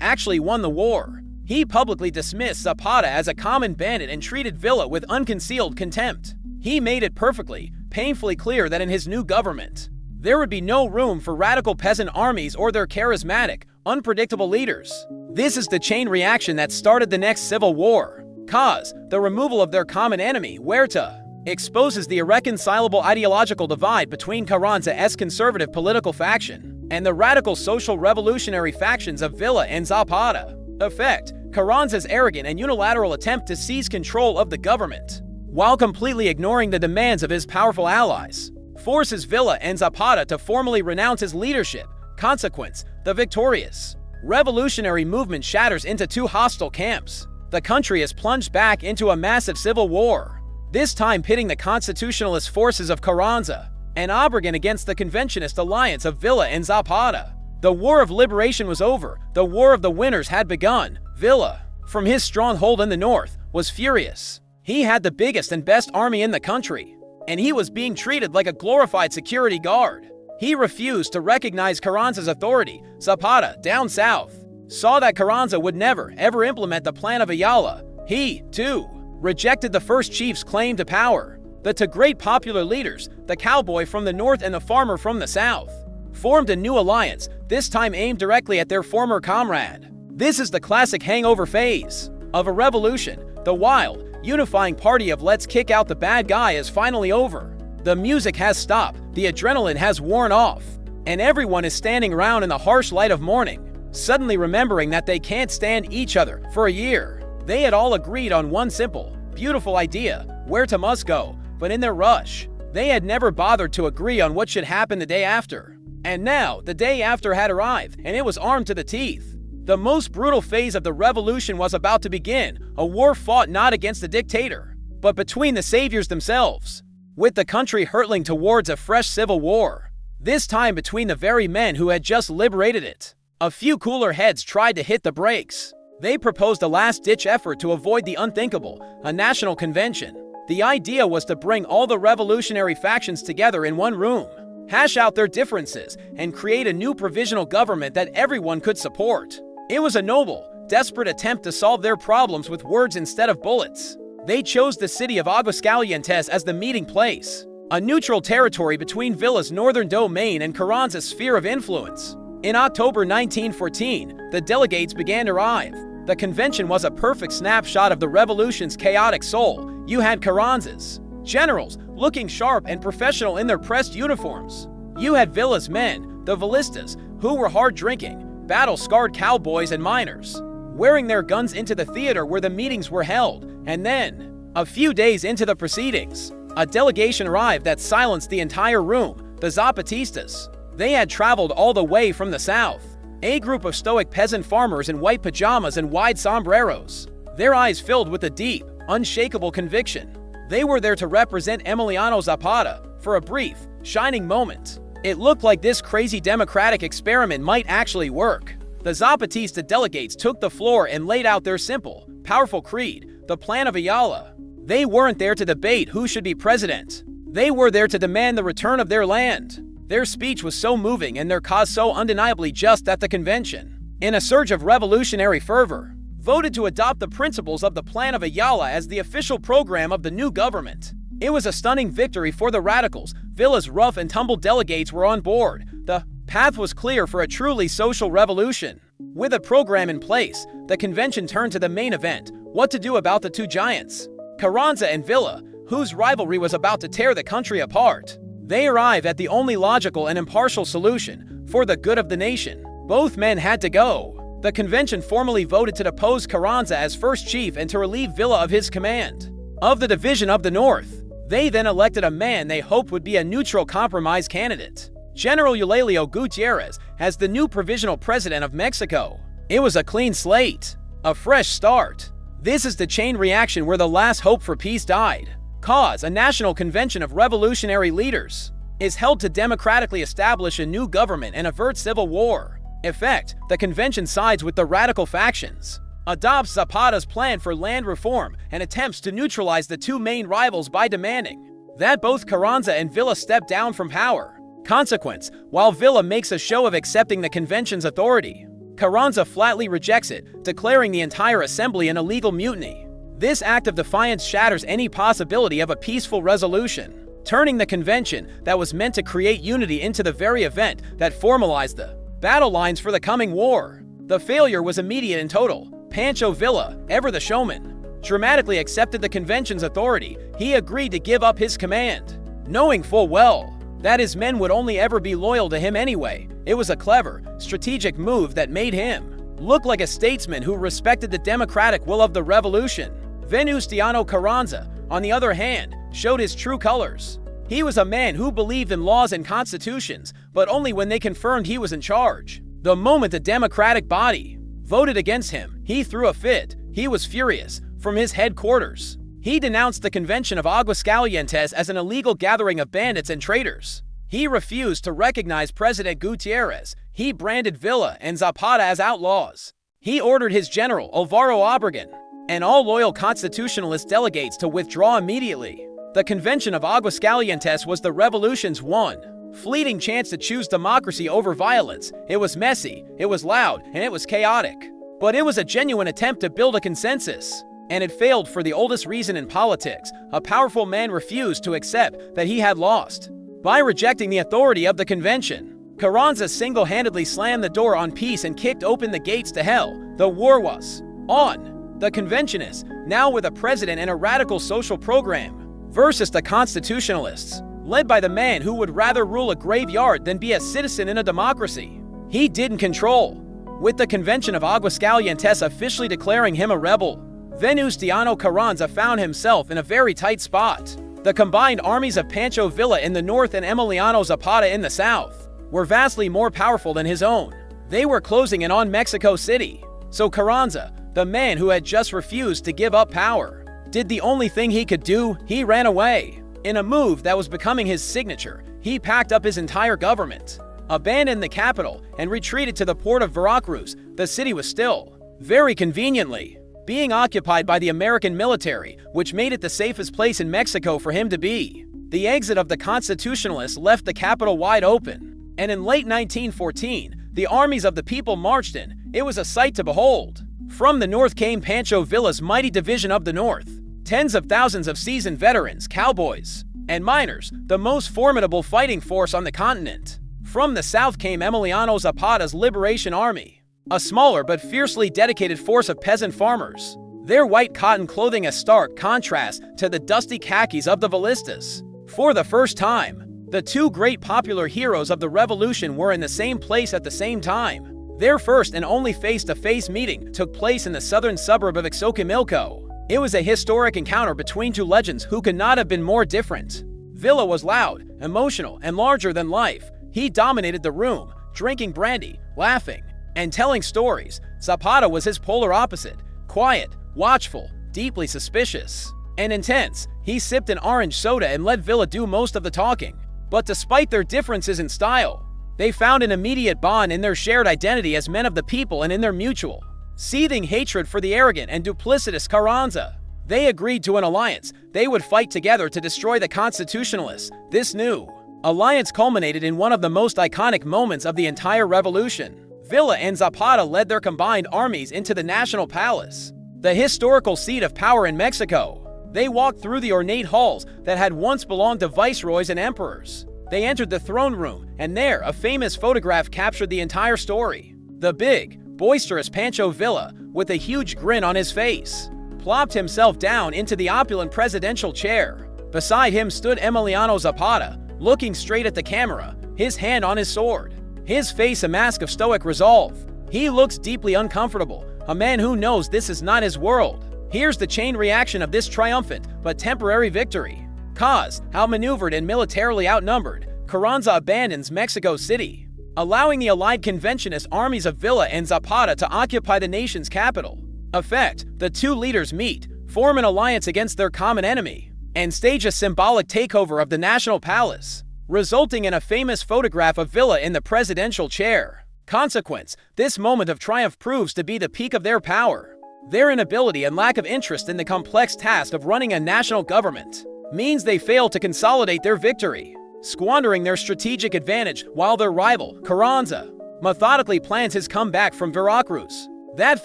Speaker 1: actually won the war. He publicly dismissed Zapata as a common bandit and treated Villa with unconcealed contempt. He made it perfectly, painfully clear that in his new government, there would be no room for radical peasant armies or their charismatic, unpredictable leaders. This is the chain reaction that started the next civil war. Cause, the removal of their common enemy, Huerta, exposes the irreconcilable ideological divide between Carranza's conservative political faction and the radical social revolutionary factions of Villa and Zapata. Effect, Carranza's arrogant and unilateral attempt to seize control of the government, while completely ignoring the demands of his powerful allies, forces Villa and Zapata to formally renounce his leadership. Consequence, the victorious revolutionary movement shatters into two hostile camps. The country is plunged back into a massive civil war, this time pitting the constitutionalist forces of Carranza and Obregón against the conventionist alliance of Villa and Zapata. The War of Liberation was over. The War of the Winners had begun. Villa, from his stronghold in the north, was furious. He had the biggest and best army in the country, and he was being treated like a glorified security guard. He refused to recognize Carranza's authority. Zapata, down south, saw that Carranza would never, ever implement the plan of Ayala. He, too, rejected the first chief's claim to power. The two great popular leaders, the cowboy from the north and the farmer from the south, formed a new alliance, this time aimed directly at their former comrade. This is the classic hangover phase of a revolution. The wild, unifying party of let's kick out the bad guy is finally over. The music has stopped, the adrenaline has worn off, and everyone is standing around in the harsh light of morning, suddenly remembering that they can't stand each other for a year. They had all agreed on one simple, beautiful idea, where to must go, but in their rush, they had never bothered to agree on what should happen the day after. And now, the day after had arrived, and it was armed to the teeth. The most brutal phase of the revolution was about to begin, a war fought not against the dictator, but between the saviors themselves, with the country hurtling towards a fresh civil war, this time between the very men who had just liberated it. A few cooler heads tried to hit the brakes. They proposed a last-ditch effort to avoid the unthinkable, a national convention. The idea was to bring all the revolutionary factions together in one room, hash out their differences, and create a new provisional government that everyone could support. It was a noble, desperate attempt to solve their problems with words instead of bullets. They chose the city of Aguascalientes as the meeting place, a neutral territory between Villa's northern domain and Carranza's sphere of influence. In October 1914, the delegates began to arrive. The convention was a perfect snapshot of the revolution's chaotic soul. You had Carranza's generals, looking sharp and professional in their pressed uniforms. You had Villa's men, the Villistas, who were hard-drinking, battle-scarred cowboys and miners, wearing their guns into the theater where the meetings were held. And then, a few days into the proceedings, a delegation arrived that silenced the entire room, the Zapatistas. They had traveled all the way from the south, a group of stoic peasant farmers in white pajamas and wide sombreros, their eyes filled with a deep, unshakable conviction. They were there to represent Emiliano Zapata for a brief, shining moment. It looked like this crazy democratic experiment might actually work. The Zapatista delegates took the floor and laid out their simple, powerful creed, the plan of Ayala. They weren't there to debate who should be president. They were there to demand the return of their land. Their speech was so moving and their cause so undeniably just that the convention, in a surge of revolutionary fervor, voted to adopt the principles of the plan of Ayala as the official program of the new government. It was a stunning victory for the radicals. Villa's rough and tumble delegates were on board. The path was clear for a truly social revolution. With a program in place, the convention turned to the main event: what to do about the two giants, Carranza and Villa, whose rivalry was about to tear the country apart. They arrived at the only logical and impartial solution for the good of the nation. Both men had to go. The convention formally voted to depose Carranza as first chief and to relieve Villa of his command of the division of the North. They then elected a man they hoped would be a neutral compromise candidate, General Eulalio Gutierrez, as the new provisional president of Mexico. It was a clean slate, a fresh start. This is the chain reaction where the last hope for peace died. Cause: a national convention of revolutionary leaders is held to democratically establish a new government and avert civil war. Effect: the convention sides with the radical factions, adopts Zapata's plan for land reform, and attempts to neutralize the two main rivals by demanding that both Carranza and Villa step down from power. Consequence: while Villa makes a show of accepting the convention's authority, Carranza flatly rejects it, declaring the entire assembly an illegal mutiny. This act of defiance shatters any possibility of a peaceful resolution, turning the convention that was meant to create unity into the very event that formalized the battle lines for the coming war. The failure was immediate and total. Pancho Villa, ever the showman, dramatically accepted the convention's authority. He agreed to give up his command, knowing full well that his men would only ever be loyal to him anyway. It was a clever, strategic move that made him look like a statesman who respected the democratic will of the revolution. Venustiano Carranza, on the other hand, showed his true colors. He was a man who believed in laws and constitutions, but only when they confirmed he was in charge. The moment the Democratic body voted against him, he threw a fit. He was furious. From his headquarters, he denounced the Convention of Aguascalientes as an illegal gathering of bandits and traitors. He refused to recognize President Gutierrez. He branded Villa and Zapata as outlaws. He ordered his general, Alvaro Obregón, and all loyal constitutionalist delegates to withdraw immediately. The Convention of Aguascalientes was the revolution's one fleeting chance to choose democracy over violence. It was messy, it was loud, and it was chaotic. But it was a genuine attempt to build a consensus. And it failed for the oldest reason in politics. A powerful man refused to accept that he had lost. By rejecting the authority of the convention, Carranza single-handedly slammed the door on peace and kicked open the gates to hell. The war was on. The conventionists, now with a president and a radical social program, versus the constitutionalists, led by the man who would rather rule a graveyard than be a citizen in a democracy. He didn't control. With the Convention of Aguascalientes officially declaring him a rebel, Venustiano Carranza found himself in a very tight spot. The combined armies of Pancho Villa in the north and Emiliano Zapata in the south were vastly more powerful than his own. They were closing in on Mexico City. So Carranza, the man who had just refused to give up power, did the only thing he could do. He ran away. In a move that was becoming his signature, he packed up his entire government, abandoned the capital, and retreated to the port of Veracruz. The city was still, very conveniently, being occupied by the American military, which made it the safest place in Mexico for him to be. The exit of the constitutionalists left the capital wide open, and in late 1914, the armies of the people marched in. It was a sight to behold. From the north came Pancho Villa's mighty division of the north. Tens of thousands of seasoned veterans, cowboys, and miners, the most formidable fighting force on the continent. From the south came Emiliano Zapata's Liberation Army, a smaller but fiercely dedicated force of peasant farmers, their white cotton clothing a stark contrast to the dusty khakis of the Villistas. For the first time, the two great popular heroes of the revolution were in the same place at the same time. Their first and only face-to-face meeting took place in the southern suburb of Xochimilco. It was a historic encounter between two legends who could not have been more different. Villa was loud, emotional, and larger than life. He dominated the room, drinking brandy, laughing, and telling stories. Zapata was his polar opposite, quiet, watchful, deeply suspicious, and intense. He sipped an orange soda and let Villa do most of the talking. But despite their differences in style, they found an immediate bond in their shared identity as men of the people and in their mutual, seething hatred for the arrogant and duplicitous Carranza. They agreed to an alliance. They would fight together to destroy the constitutionalists. This new alliance culminated in one of the most iconic moments of the entire revolution. Villa and Zapata led their combined armies into the National Palace, the historical seat of power in Mexico. They walked through the ornate halls that had once belonged to viceroys and emperors. They entered the throne room, and there, a famous photograph captured the entire story. The big, boisterous Pancho Villa, with a huge grin on his face, plopped himself down into the opulent presidential chair. Beside him stood Emiliano Zapata, looking straight at the camera, his hand on his sword, his face a mask of stoic resolve. He looks deeply uncomfortable, a man who knows this is not his world. Here's the chain reaction of this triumphant but temporary victory. Cause, outmaneuvered and militarily outnumbered, Carranza abandons Mexico City, allowing the allied conventionist armies of Villa and Zapata to occupy the nation's capital. Effect, the two leaders meet, form an alliance against their common enemy, and stage a symbolic takeover of the National Palace, resulting in a famous photograph of Villa in the presidential chair. Consequence, this moment of triumph proves to be the peak of their power. Their inability and lack of interest in the complex task of running a national government means they fail to consolidate their victory, squandering their strategic advantage while their rival, Carranza, methodically plans his comeback from Veracruz. That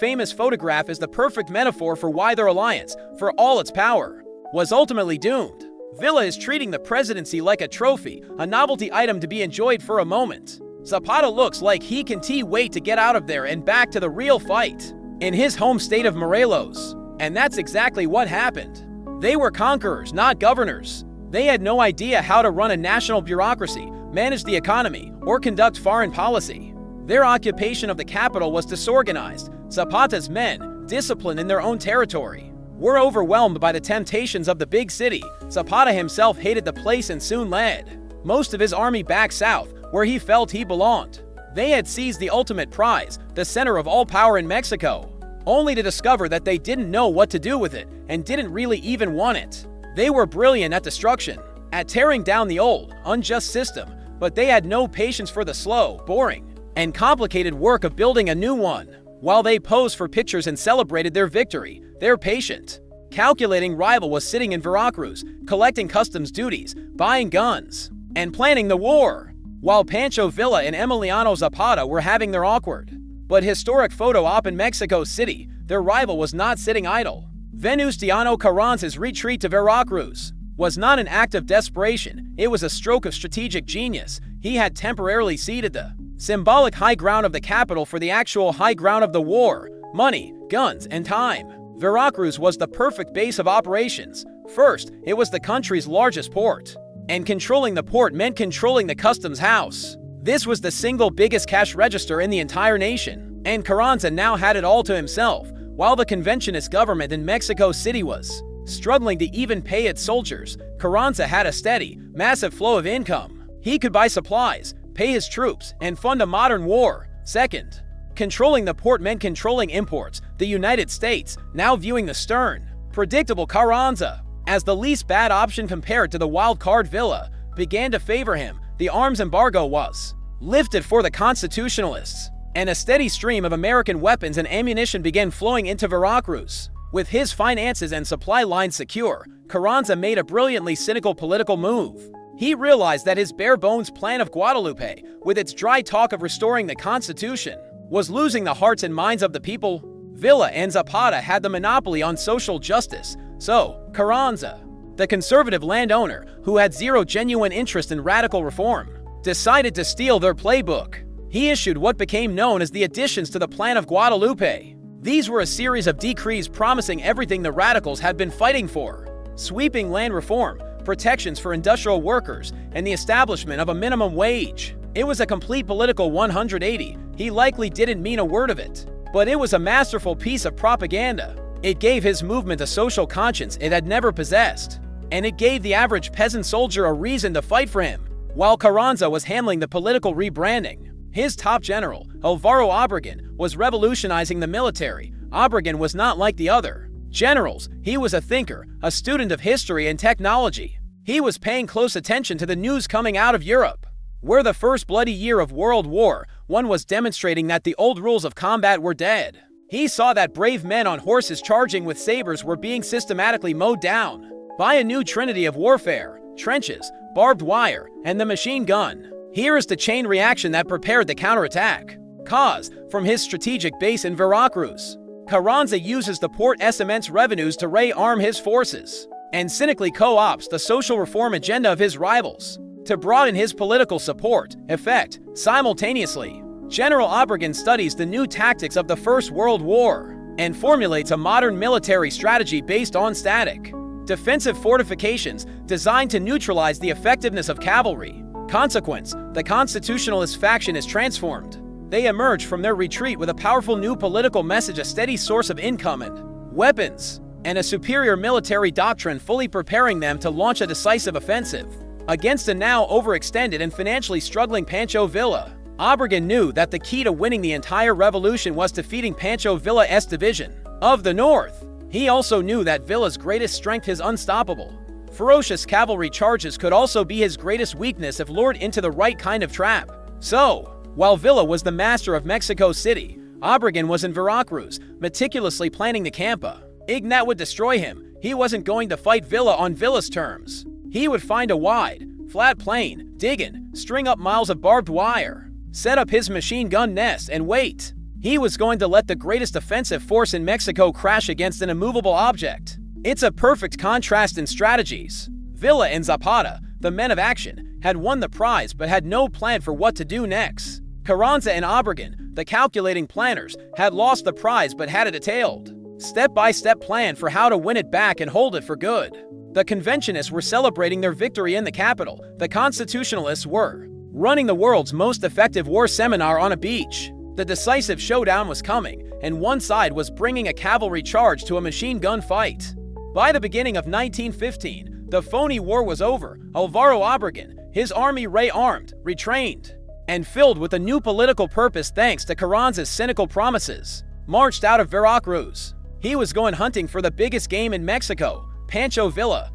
Speaker 1: famous photograph is the perfect metaphor for why their alliance, for all its power, was ultimately doomed. Villa is treating the presidency like a trophy, a novelty item to be enjoyed for a moment. Zapata looks like he can't wait to get out of there and back to the real fight in his home state of Morelos. And that's exactly what happened. They were conquerors, not governors. They had no idea how to run a national bureaucracy, manage the economy, or conduct foreign policy. Their occupation of the capital was disorganized. Zapata's men, disciplined in their own territory, were overwhelmed by the temptations of the big city. Zapata himself hated the place and soon led most of his army back south, where he felt he belonged. They had seized the ultimate prize, the center of all power in Mexico, only to discover that they didn't know what to do with it and didn't really even want it. They were brilliant at destruction, at tearing down the old, unjust system, but they had no patience for the slow, boring, and complicated work of building a new one. While they posed for pictures and celebrated their victory, their patient, calculating rival was sitting in Veracruz, collecting customs duties, buying guns, and planning the war, while Pancho Villa and Emiliano Zapata were having their awkward but historic photo op in Mexico City. Their rival was not sitting idle. Venustiano Carranza's retreat to Veracruz was not an act of desperation, it was a stroke of strategic genius. He had temporarily ceded the symbolic high ground of the capital for the actual high ground of the war: money, guns, and time. Veracruz was the perfect base of operations. First, it was the country's largest port, and controlling the port meant controlling the customs house. This was the single biggest cash register in the entire nation, and Carranza now had it all to himself, while the conventionist government in Mexico City was struggling to even pay its soldiers. Carranza had a steady, massive flow of income. He could buy supplies, pay his troops, and fund a modern war. Second, controlling the port meant controlling imports. The United States, now viewing the stern, predictable Carranza as the least bad option compared to the wild card Villa, began to favor him. The arms embargo was lifted for the constitutionalists, and a steady stream of American weapons and ammunition began flowing into Veracruz. With his finances and supply lines secure, Carranza made a brilliantly cynical political move. He realized that his bare-bones plan of Guadalupe, with its dry talk of restoring the Constitution, was losing the hearts and minds of the people. Villa and Zapata had the monopoly on social justice, so Carranza, the conservative landowner who had zero genuine interest in radical reform, decided to steal their playbook. He issued what became known as the additions to the Plan of Guadalupe. These were a series of decrees promising everything the radicals had been fighting for: sweeping land reform, protections for industrial workers, and the establishment of a minimum wage. It was a complete political 180. He likely didn't mean a word of it, but it was a masterful piece of propaganda. It gave his movement a social conscience it had never possessed, and it gave the average peasant soldier a reason to fight for him. While Carranza was handling the political rebranding, his top general, Alvaro Obregón, was revolutionizing the military. Obregón was not like the other generals. He was a thinker, a student of history and technology. He was paying close attention to the news coming out of Europe, where the first bloody year of World War I was demonstrating that the old rules of combat were dead. He saw that brave men on horses charging with sabers were being systematically mowed down by a new trinity of warfare: trenches, barbed wire, and the machine gun. Here is the chain reaction that prepared the counterattack. Cause, from his strategic base in Veracruz, Carranza uses the port's immense revenues to rearm his forces, and cynically co-opts the social reform agenda of his rivals to broaden his political support. Effect, simultaneously, General Obregón studies the new tactics of the First World War and formulates a modern military strategy based on static, defensive fortifications designed to neutralize the effectiveness of cavalry. Consequence, the constitutionalist faction is transformed. They emerge from their retreat with a powerful new political message, a steady source of income and weapons, and a superior military doctrine, fully preparing them to launch a decisive offensive against a now overextended and financially struggling Pancho Villa. Obregón knew that the key to winning the entire revolution was defeating Pancho Villa's division of the North. He also knew that Villa's greatest strength, his unstoppable, ferocious cavalry charges, could also be his greatest weakness if lured into the right kind of trap. So, while Villa was the master of Mexico City, Obregón was in Veracruz, meticulously planning the campa. That would destroy him. He wasn't going to fight Villa on Villa's terms. He would find a wide, flat plain, dig in, string up miles of barbed wire, set up his machine gun nest, and wait. He was going to let the greatest offensive force in Mexico crash against an immovable object. It's a perfect contrast in strategies. Villa and Zapata, the men of action, had won the prize but had no plan for what to do next. Carranza and Obregón, the calculating planners, had lost the prize but had a detailed, step-by-step plan for how to win it back and hold it for good. The conventionists were celebrating their victory in the capital. The constitutionalists were running the world's most effective war seminar on a beach. The decisive showdown was coming, and one side was bringing a cavalry charge to a machine gun fight. By the beginning of 1915, the phony war was over. Alvaro Obregón, his army rearmed, retrained, and filled with a new political purpose thanks to Carranza's cynical promises, marched out of Veracruz. He was going hunting for the biggest game in Mexico, Pancho Villa,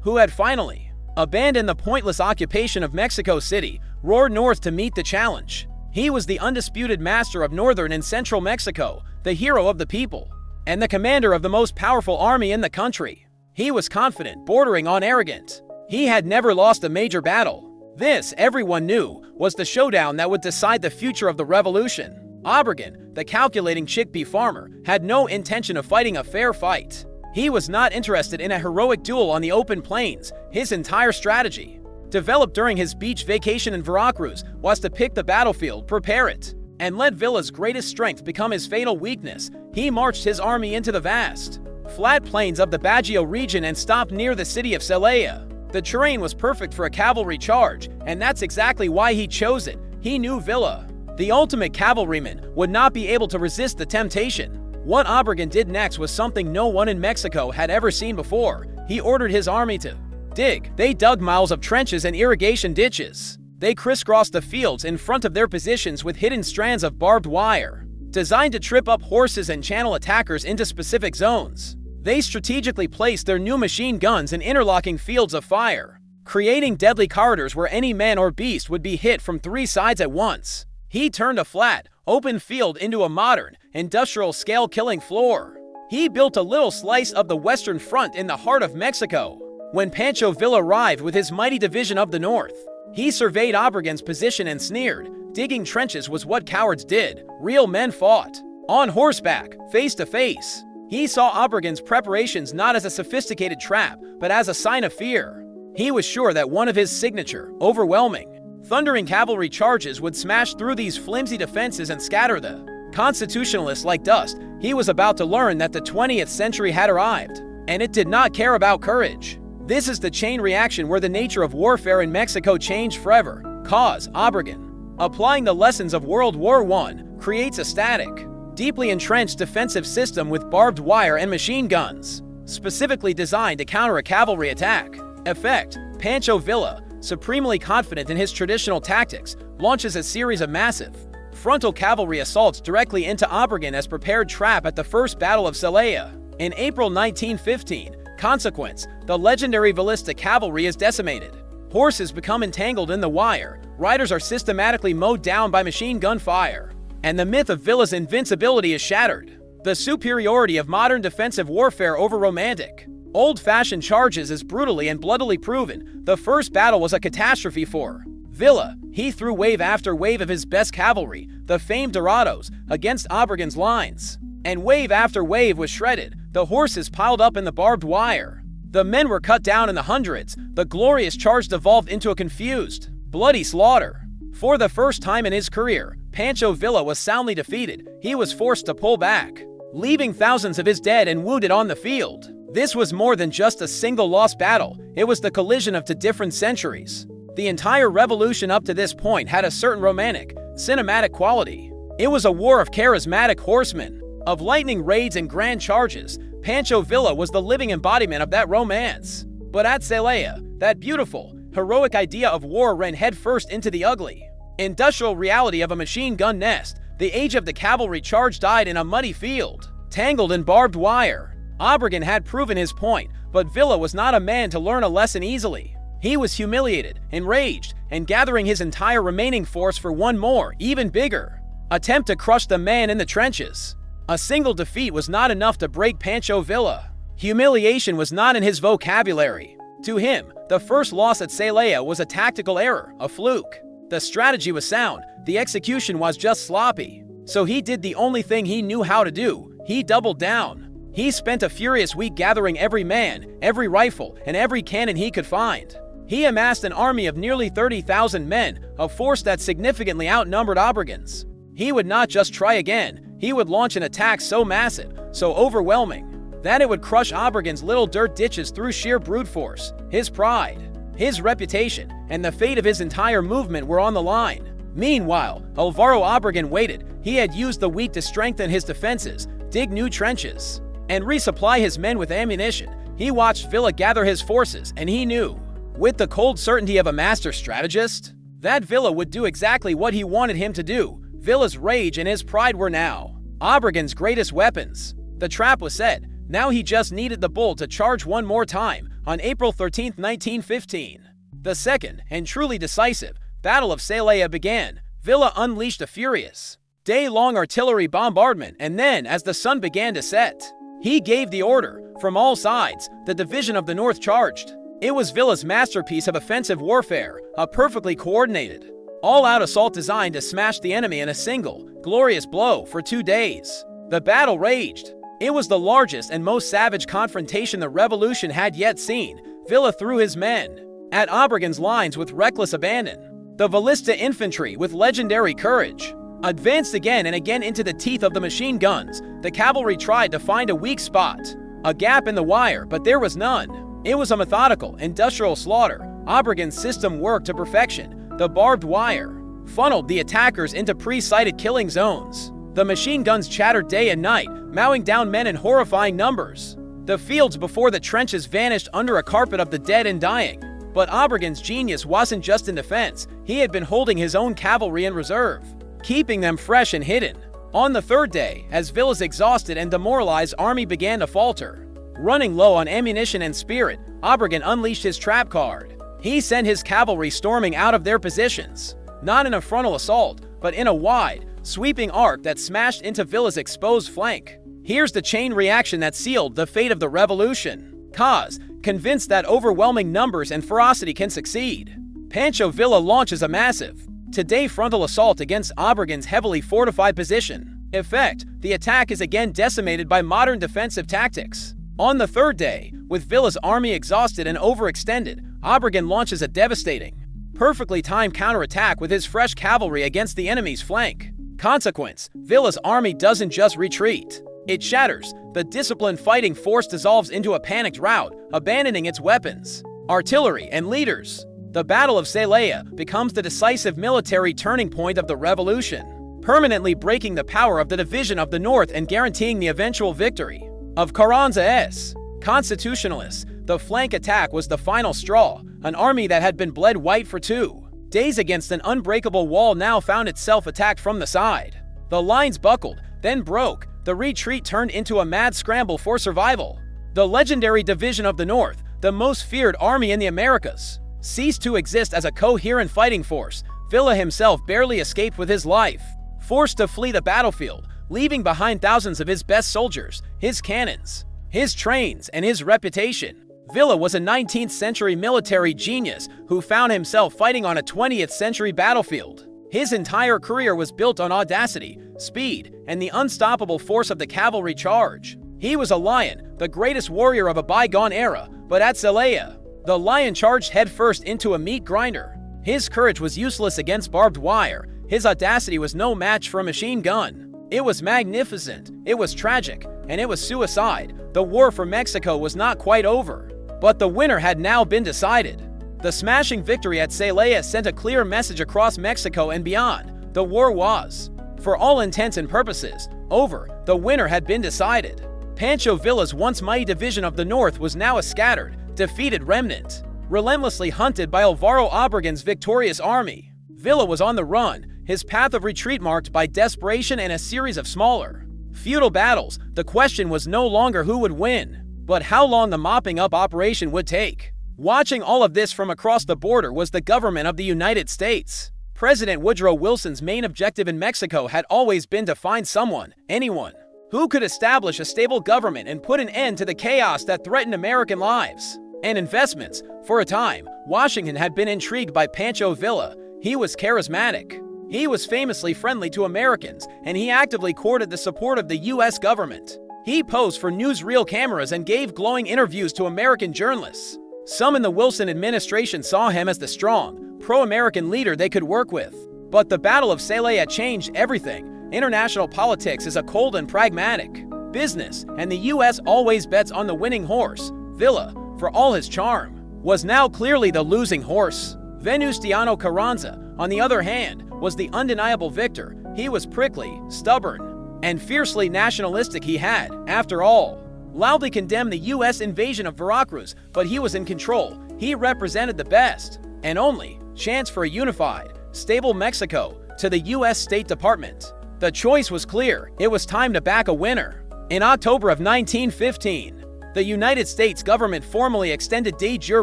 Speaker 1: who had finally abandoned the pointless occupation of Mexico City, roared north to meet the challenge. He was the undisputed master of northern and central Mexico, the hero of the people, and the commander of the most powerful army in the country. He was confident, bordering on arrogant. He had never lost a major battle. This, everyone knew, was the showdown that would decide the future of the revolution. Obregon, the calculating chickpea farmer, had no intention of fighting a fair fight. He was not interested in a heroic duel on the open plains. His entire strategy, developed during his beach vacation in Veracruz, was to pick the battlefield, prepare it, and let Villa's greatest strength become his fatal weakness. He marched his army into the vast, flat plains of the Baguio region and stopped near the city of Celaya. The terrain was perfect for a cavalry charge, and that's exactly why he chose it. He knew Villa, the ultimate cavalryman, would not be able to resist the temptation. What Obregon did next was something no one in Mexico had ever seen before. He ordered his army to dig. They dug miles of trenches and irrigation ditches. They crisscrossed the fields in front of their positions with hidden strands of barbed wire, designed to trip up horses and channel attackers into specific zones. They strategically placed their new machine guns in interlocking fields of fire, creating deadly corridors where any man or beast would be hit from 3 sides at once. He turned a flat, open field into a modern, industrial-scale killing floor. He built a little slice of the Western Front in the heart of Mexico. When Pancho Villa arrived with his mighty division of the North, he surveyed Obregon's position and sneered. Digging trenches was what cowards did. Real men fought on horseback, face to face. He saw Obregon's preparations not as a sophisticated trap, but as a sign of fear. He was sure that one of his signature, overwhelming, thundering cavalry charges would smash through these flimsy defenses and scatter the constitutionalists like dust. He was about to learn that the 20th century had arrived, and it did not care about courage. This is the chain reaction where the nature of warfare in Mexico changed forever. Cause, Obregon, applying the lessons of World War I, creates a static, deeply entrenched defensive system with barbed wire and machine guns, specifically designed to counter a cavalry attack. Effect: Pancho Villa, supremely confident in his traditional tactics, launches a series of massive, frontal cavalry assaults directly into Obregon as prepared trap at the First Battle of Celaya. In April 1915, consequence, the legendary Villista cavalry is decimated. Horses become entangled in the wire, riders are systematically mowed down by machine gun fire, and the myth of Villa's invincibility is shattered. The superiority of modern defensive warfare over romantic, old-fashioned charges is brutally and bloodily proven. The first battle was a catastrophe for Villa. He threw wave after wave of his best cavalry, the famed Dorados, against Obregon's lines, and wave after wave was shredded. The horses piled up in the barbed wire. The men were cut down in the hundreds. The glorious charge devolved into a confused, bloody slaughter. For the first time in his career, Pancho Villa was soundly defeated. He was forced to pull back, leaving thousands of his dead and wounded on the field. This was more than just a single lost battle. It was the collision of 2 different centuries. The entire revolution up to this point had a certain romantic, cinematic quality. It was a war of charismatic horsemen, of lightning raids and grand charges. Pancho Villa was the living embodiment of that romance. But at Celaya, that beautiful, heroic idea of war ran headfirst into the ugly, industrial reality of a machine gun nest. The age of the cavalry charge died in a muddy field, tangled in barbed wire. Obregon had proven his point, but Villa was not a man to learn a lesson easily. He was humiliated, enraged, and gathering his entire remaining force for one more, even bigger attempt to crush the man in the trenches. A single defeat was not enough to break Pancho Villa. Humiliation was not in his vocabulary. To him, the first loss at Celaya was a tactical error, a fluke. The strategy was sound, the execution was just sloppy. So he did the only thing he knew how to do. He doubled down. He spent a furious week gathering every man, every rifle, and every cannon he could find. He amassed an army of nearly 30,000 men, a force that significantly outnumbered Obregon's. He would not just try again, he would launch an attack so massive, so overwhelming, that it would crush Obregon's little dirt ditches through sheer brute force. His pride, his reputation, and the fate of his entire movement were on the line. Meanwhile, Alvaro Obregon waited. He had used the week to strengthen his defenses, dig new trenches, and resupply his men with ammunition. He watched Villa gather his forces, and he knew, with the cold certainty of a master strategist, that Villa would do exactly what he wanted him to do. Villa's rage and his pride were now Obregon's greatest weapons. The trap was set. Now he just needed the bull to charge one more time. On April 13, 1915, the second and truly decisive Battle of Celaya began. Villa unleashed a furious, day-long artillery bombardment, and then, as the sun began to set, he gave the order. From all sides, the Division of the North charged. It was Villa's masterpiece of offensive warfare, a perfectly coordinated, all-out assault designed to smash the enemy in a single, glorious blow. For 2 days, the battle raged. It was the largest and most savage confrontation the revolution had yet seen. Villa threw his men at Obregon's lines with reckless abandon. The Villista infantry, with legendary courage, advanced again and again into the teeth of the machine guns. The cavalry tried to find a weak spot, a gap in the wire, but there was none. It was a methodical, industrial slaughter. Obregon's system worked to perfection. The barbed wire funneled the attackers into pre-sighted killing zones. The machine guns chattered day and night, mowing down men in horrifying numbers. The fields before the trenches vanished under a carpet of the dead and dying. But Obregon's genius wasn't just in defense. He had been holding his own cavalry in reserve, keeping them fresh and hidden. On the third day, as Villa's exhausted and demoralized army began to falter, running low on ammunition and spirit, Obregon unleashed his trap card. He sent his cavalry storming out of their positions, not in a frontal assault, but in a wide, sweeping arc that smashed into Villa's exposed flank. Here's the chain reaction that sealed the fate of the revolution. Cause, convinced that overwhelming numbers and ferocity can succeed, Pancho Villa launches a massive, today frontal assault against Obregon's heavily fortified position. Effect, the attack is again decimated by modern defensive tactics. On the third day, with Villa's army exhausted and overextended, Obregon launches a devastating, perfectly timed counterattack with his fresh cavalry against the enemy's flank. Consequence, Villa's army doesn't just retreat. It shatters. The disciplined fighting force dissolves into a panicked rout, abandoning its weapons, artillery, and leaders. The Battle of Celaya becomes the decisive military turning point of the revolution, permanently breaking the power of the Division of the North and guaranteeing the eventual victory of Carranza's constitutionalists. The flank attack was the final straw. An army that had been bled white for 2 days against an unbreakable wall now found itself attacked from the side. The lines buckled, then broke. The retreat turned into a mad scramble for survival. The legendary Division of the North, the most feared army in the Americas, ceased to exist as a coherent fighting force. Villa himself barely escaped with his life, forced to flee the battlefield, leaving behind thousands of his best soldiers, his cannons, his trains, and his reputation. Villa was a 19th century military genius who found himself fighting on a 20th century battlefield. His entire career was built on audacity, speed, and the unstoppable force of the cavalry charge. He was a lion, the greatest warrior of a bygone era, but at Celaya, the lion charged headfirst into a meat grinder. His courage was useless against barbed wire. His audacity was no match for a machine gun. It was magnificent, it was tragic, and it was suicide. The war for Mexico was not quite over, but the winner had now been decided. The smashing victory at Celaya sent a clear message across Mexico and beyond. The war was, for all intents and purposes, over. The winner had been decided. Pancho Villa's once mighty Division of the North was now a scattered, defeated remnant, relentlessly hunted by Alvaro Obregon's victorious army. Villa was on the run, his path of retreat marked by desperation and a series of smaller, futile battles. The question was no longer who would win, but how long the mopping up operation would take. Watching all of this from across the border was the government of the United States. President Woodrow Wilson's main objective in Mexico had always been to find someone, anyone, who could establish a stable government and put an end to the chaos that threatened American lives and investments. For a time, Washington had been intrigued by Pancho Villa. He was charismatic. He was famously friendly to Americans, and he actively courted the support of the U.S. government. He posed for newsreel cameras and gave glowing interviews to American journalists. Some in the Wilson administration saw him as the strong, pro-American leader they could work with. But the Battle of Celaya changed everything. International politics is a cold and pragmatic business, and the U.S. always bets on the winning horse. Villa, for all his charm, was now clearly the losing horse. Venustiano Carranza, on the other hand, was the undeniable victor. He was prickly, stubborn, and fiercely nationalistic. He had, after all, loudly condemned the U.S. invasion of Veracruz, but he was in control. He represented the best, and only, chance for a unified, stable Mexico, to the U.S. State Department. The choice was clear. It was time to back a winner. In October of 1915, the United States government formally extended de jure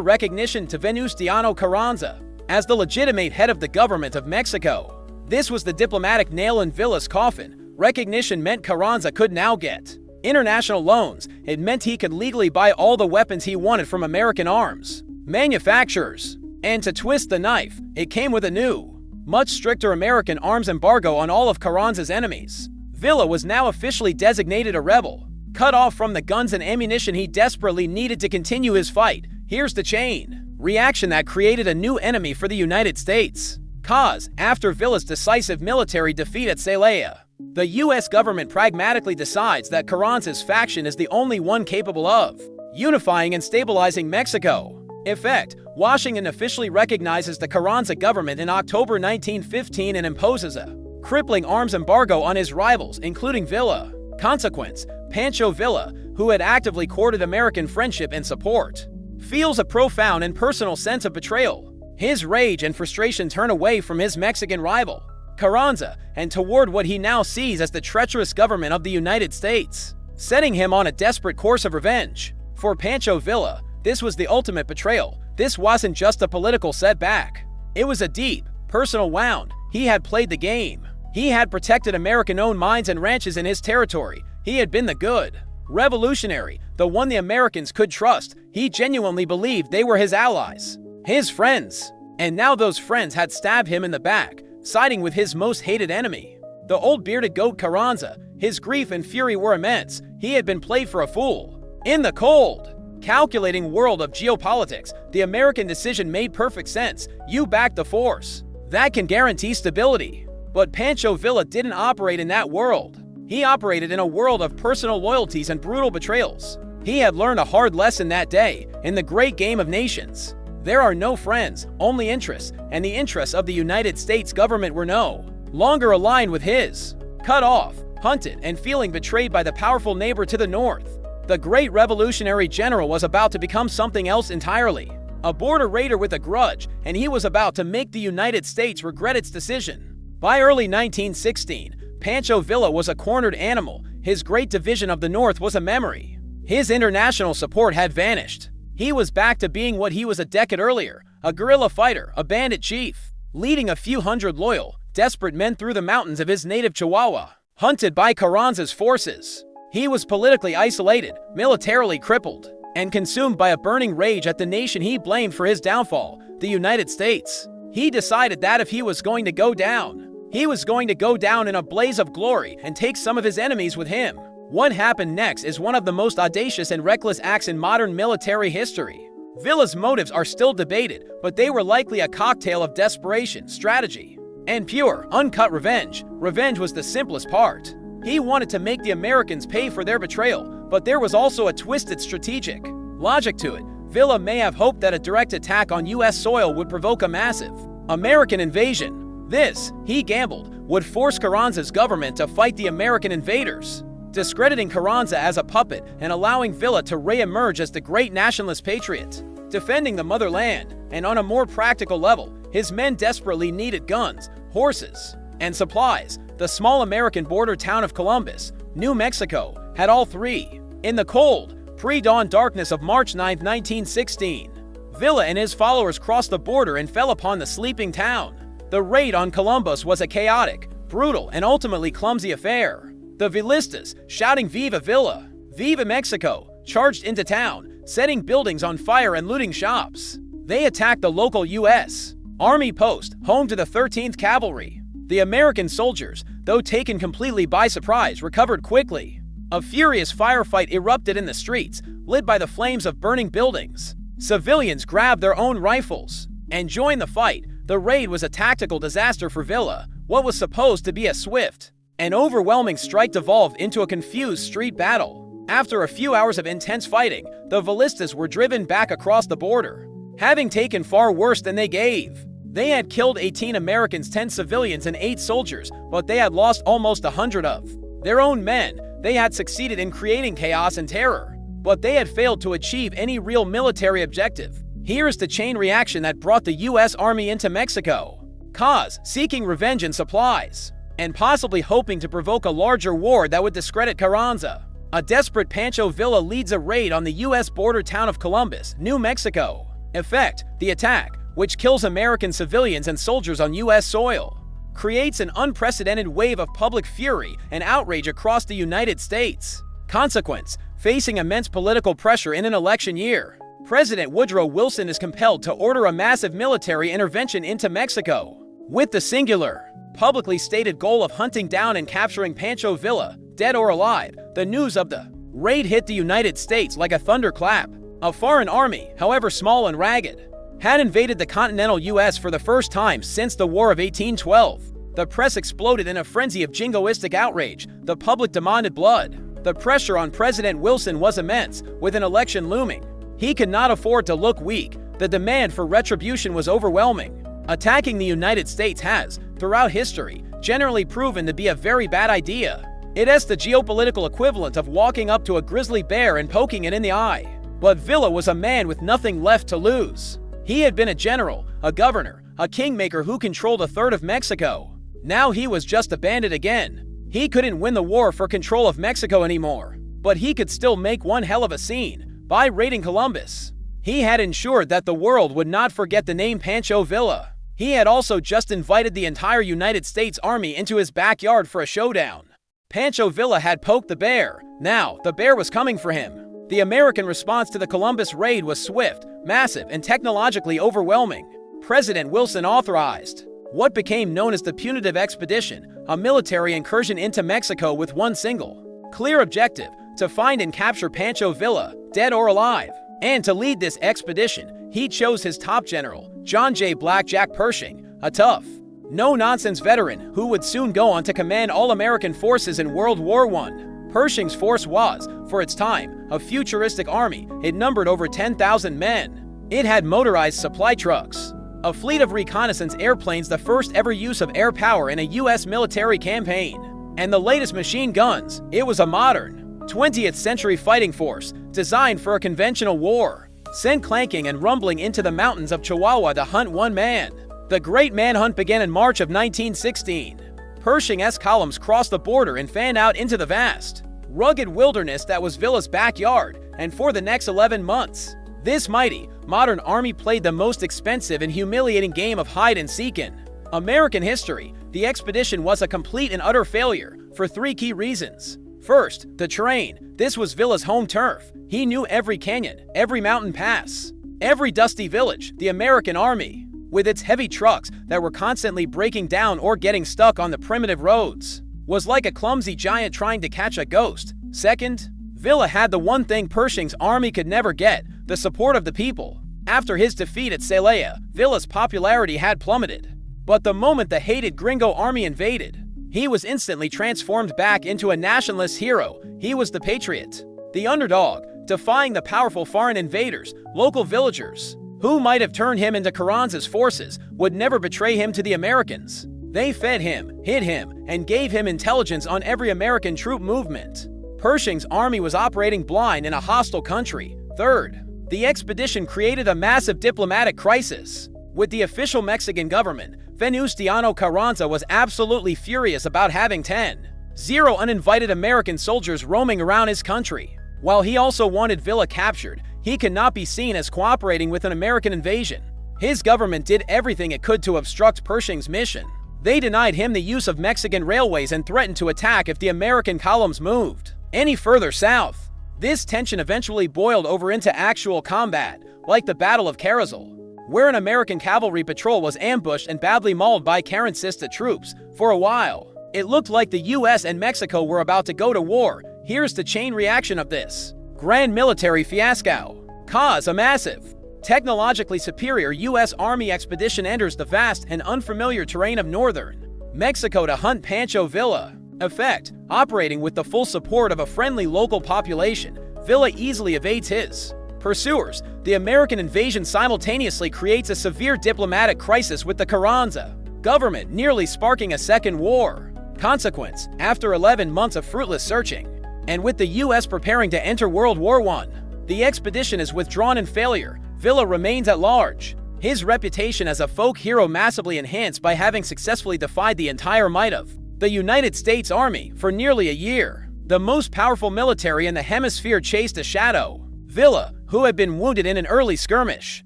Speaker 1: recognition to Venustiano Carranza as the legitimate head of the government of Mexico. This was the diplomatic nail in Villa's coffin. Recognition meant Carranza could now get international loans. It meant he could legally buy all the weapons he wanted from American arms manufacturers. And to twist the knife, it came with a new, much stricter American arms embargo on all of Carranza's enemies. Villa was now officially designated a rebel, cut off from the guns and ammunition he desperately needed to continue his fight. Here's the chain reaction that created a new enemy for the United States. Cause, after Villa's decisive military defeat at Celaya, the U.S. government pragmatically decides that Carranza's faction is the only one capable of unifying and stabilizing Mexico. Effect: Washington officially recognizes the Carranza government in October 1915 and imposes a crippling arms embargo on his rivals, including Villa. Consequence: Pancho Villa, who had actively courted American friendship and support, feels a profound and personal sense of betrayal. His rage and frustration turn away from his Mexican rival, Carranza, and toward what he now sees as the treacherous government of the United States, setting him on a desperate course of revenge. For Pancho Villa, this was the ultimate betrayal. This wasn't just a political setback. It was a deep, personal wound. He had played the game. He had protected American-owned mines and ranches in his territory. He had been the good revolutionary, the one the Americans could trust. He genuinely believed they were his allies, his friends. And now those friends had stabbed him in the back, siding with his most hated enemy. The old bearded goat Carranza, his grief and fury were immense. He had been played for a fool. In the cold, calculating world of geopolitics, the American decision made perfect sense. You back the force that can guarantee stability. But Pancho Villa didn't operate in that world. He operated in a world of personal loyalties and brutal betrayals. He had learned a hard lesson that day. In the great game of nations, there are no friends, only interests, and the interests of the United States government were no longer aligned with his. Cut off, hunted, and feeling betrayed by the powerful neighbor to the north, the great revolutionary general was about to become something else entirely. A border raider with a grudge, and he was about to make the United States regret its decision. By early 1916, Pancho Villa was a cornered animal. His great division of the North was a memory. His international support had vanished. He was back to being what he was a decade earlier, a guerrilla fighter, a bandit chief, leading a few hundred loyal, desperate men through the mountains of his native Chihuahua, hunted by Carranza's forces. He was politically isolated, militarily crippled, and consumed by a burning rage at the nation he blamed for his downfall, the United States. He decided that if he was going to go down, he was going to go down in a blaze of glory and take some of his enemies with him. What happened next is one of the most audacious and reckless acts in modern military history. Villa's motives are still debated, but they were likely a cocktail of desperation, strategy, and pure, uncut revenge. Revenge was the simplest part. He wanted to make the Americans pay for their betrayal, but there was also a twisted strategic logic to it. Villa may have hoped that a direct attack on U.S. soil would provoke a massive American invasion. This, he gambled, would force Carranza's government to fight the American invaders, discrediting Carranza as a puppet and allowing Villa to re-emerge as the great nationalist patriot, defending the motherland. And on a more practical level, his men desperately needed guns, horses, and supplies. The small American border town of Columbus, New Mexico, had all three. In the cold, pre-dawn darkness of March 9, 1916, Villa and his followers crossed the border and fell upon the sleeping town. The raid on Columbus was a chaotic, brutal, and ultimately clumsy affair. The Villistas, shouting "Viva Villa! Viva Mexico!" charged into town, setting buildings on fire and looting shops. They attacked the local U.S. Army post, home to the 13th Cavalry. The American soldiers, though taken completely by surprise, recovered quickly. A furious firefight erupted in the streets, lit by the flames of burning buildings. Civilians grabbed their own rifles and joined the fight. The raid was a tactical disaster for Villa. What was supposed to be a swift and overwhelming strike devolved into a confused street battle. After a few hours of intense fighting, the Villistas were driven back across the border, having taken far worse than they gave. They had killed 18 Americans, 10 civilians, and 8 soldiers, but they had lost almost 100 of their own men. They had succeeded in creating chaos and terror, but they had failed to achieve any real military objective. Here is the chain reaction that brought the U.S. Army into Mexico. Cause: seeking revenge and supplies, and possibly hoping to provoke a larger war that would discredit Carranza. A desperate Pancho Villa leads a raid on the U.S. border town of Columbus, New Mexico. Effect: the attack, which kills American civilians and soldiers on U.S. soil, creates an unprecedented wave of public fury and outrage across the United States. Consequence: facing immense political pressure in an election year, President Woodrow Wilson is compelled to order a massive military intervention into Mexico, with the singular, publicly stated goal of hunting down and capturing Pancho Villa, dead or alive. The news of the raid hit the United States like a thunderclap. A foreign army, however small and ragged, had invaded the continental U.S. for the first time since the War of 1812. The press exploded in a frenzy of jingoistic outrage. The public demanded blood. The pressure on President Wilson was immense, with an election looming. He could not afford to look weak. The demand for retribution was overwhelming. Attacking the United States has, throughout history, generally proven to be a very bad idea. It is the geopolitical equivalent of walking up to a grizzly bear and poking it in the eye. But Villa was a man with nothing left to lose. He had been a general, a governor, a kingmaker who controlled a third of Mexico. Now he was just a bandit again. He couldn't win the war for control of Mexico anymore, but he could still make one hell of a scene. By raiding Columbus, he had ensured that the world would not forget the name Pancho Villa. He had also just invited the entire United States Army into his backyard for a showdown. Pancho Villa had poked the bear. Now, the bear was coming for him. The American response to the Columbus raid was swift, massive, and technologically overwhelming. President Wilson authorized what became known as the Punitive Expedition, a military incursion into Mexico with one single, clear objective: to find and capture Pancho Villa, dead or alive. And to lead this expedition, he chose his top general, John J. Blackjack Pershing, a tough, no-nonsense veteran who would soon go on to command all American forces in World War I. Pershing's force was, for its time, a futuristic army. It numbered over 10,000 men. It had motorized supply trucks, a fleet of reconnaissance airplanes, the first ever use of air power in a U.S. military campaign, and the latest machine guns. It was a modern, 20th century fighting force, designed for a conventional war, sent clanking and rumbling into the mountains of Chihuahua to hunt one man. The Great Manhunt began in March of 1916. Pershing's columns crossed the border and fanned out into the vast, rugged wilderness that was Villa's backyard, and for the next 11 months, this mighty, modern army played the most expensive and humiliating game of hide and seek in American history. The expedition was a complete and utter failure for three key reasons. First, the terrain. This was Villa's home turf. He knew every canyon, every mountain pass, every dusty village. The American army, with its heavy trucks that were constantly breaking down or getting stuck on the primitive roads, was like a clumsy giant trying to catch a ghost. Second, Villa had the one thing Pershing's army could never get: the support of the people. After his defeat at Celaya, Villa's popularity had plummeted. But the moment the hated Gringo army invaded, he was instantly transformed back into a nationalist hero. He was the patriot, the underdog, defying the powerful foreign invaders. Local villagers, who might have turned him into Carranza's forces, would never betray him to the Americans. They fed him, hid him, and gave him intelligence on every American troop movement. Pershing's army was operating blind in a hostile country. Third, the expedition created a massive diplomatic crisis. With the official Mexican government, Venustiano Carranza was absolutely furious about having 10 uninvited American soldiers roaming around his country. While he also wanted Villa captured, he could not be seen as cooperating with an American invasion. His government did everything it could to obstruct Pershing's mission. They denied him the use of Mexican railways and threatened to attack if the American columns moved any further south. This tension eventually boiled over into actual combat, like the Battle of Carrizal, where an American cavalry patrol was ambushed and badly mauled by Carrancista troops. For a while, it looked like the US and Mexico were about to go to war. Here's the chain reaction of this grand military fiasco. Cause: a massive, technologically superior U.S. Army expedition enters the vast and unfamiliar terrain of northern Mexico to hunt Pancho Villa. Effect: operating with the full support of a friendly local population, Villa easily evades his pursuers. The American invasion simultaneously creates a severe diplomatic crisis with the Carranza government, nearly sparking a second war. Consequence: after 11 months of fruitless searching, and with the U.S. preparing to enter World War I, the expedition is withdrawn in failure. Villa remains at large, his reputation as a folk hero massively enhanced by having successfully defied the entire might of the United States Army for nearly a year. The most powerful military in the hemisphere chased a shadow. Villa, who had been wounded in an early skirmish,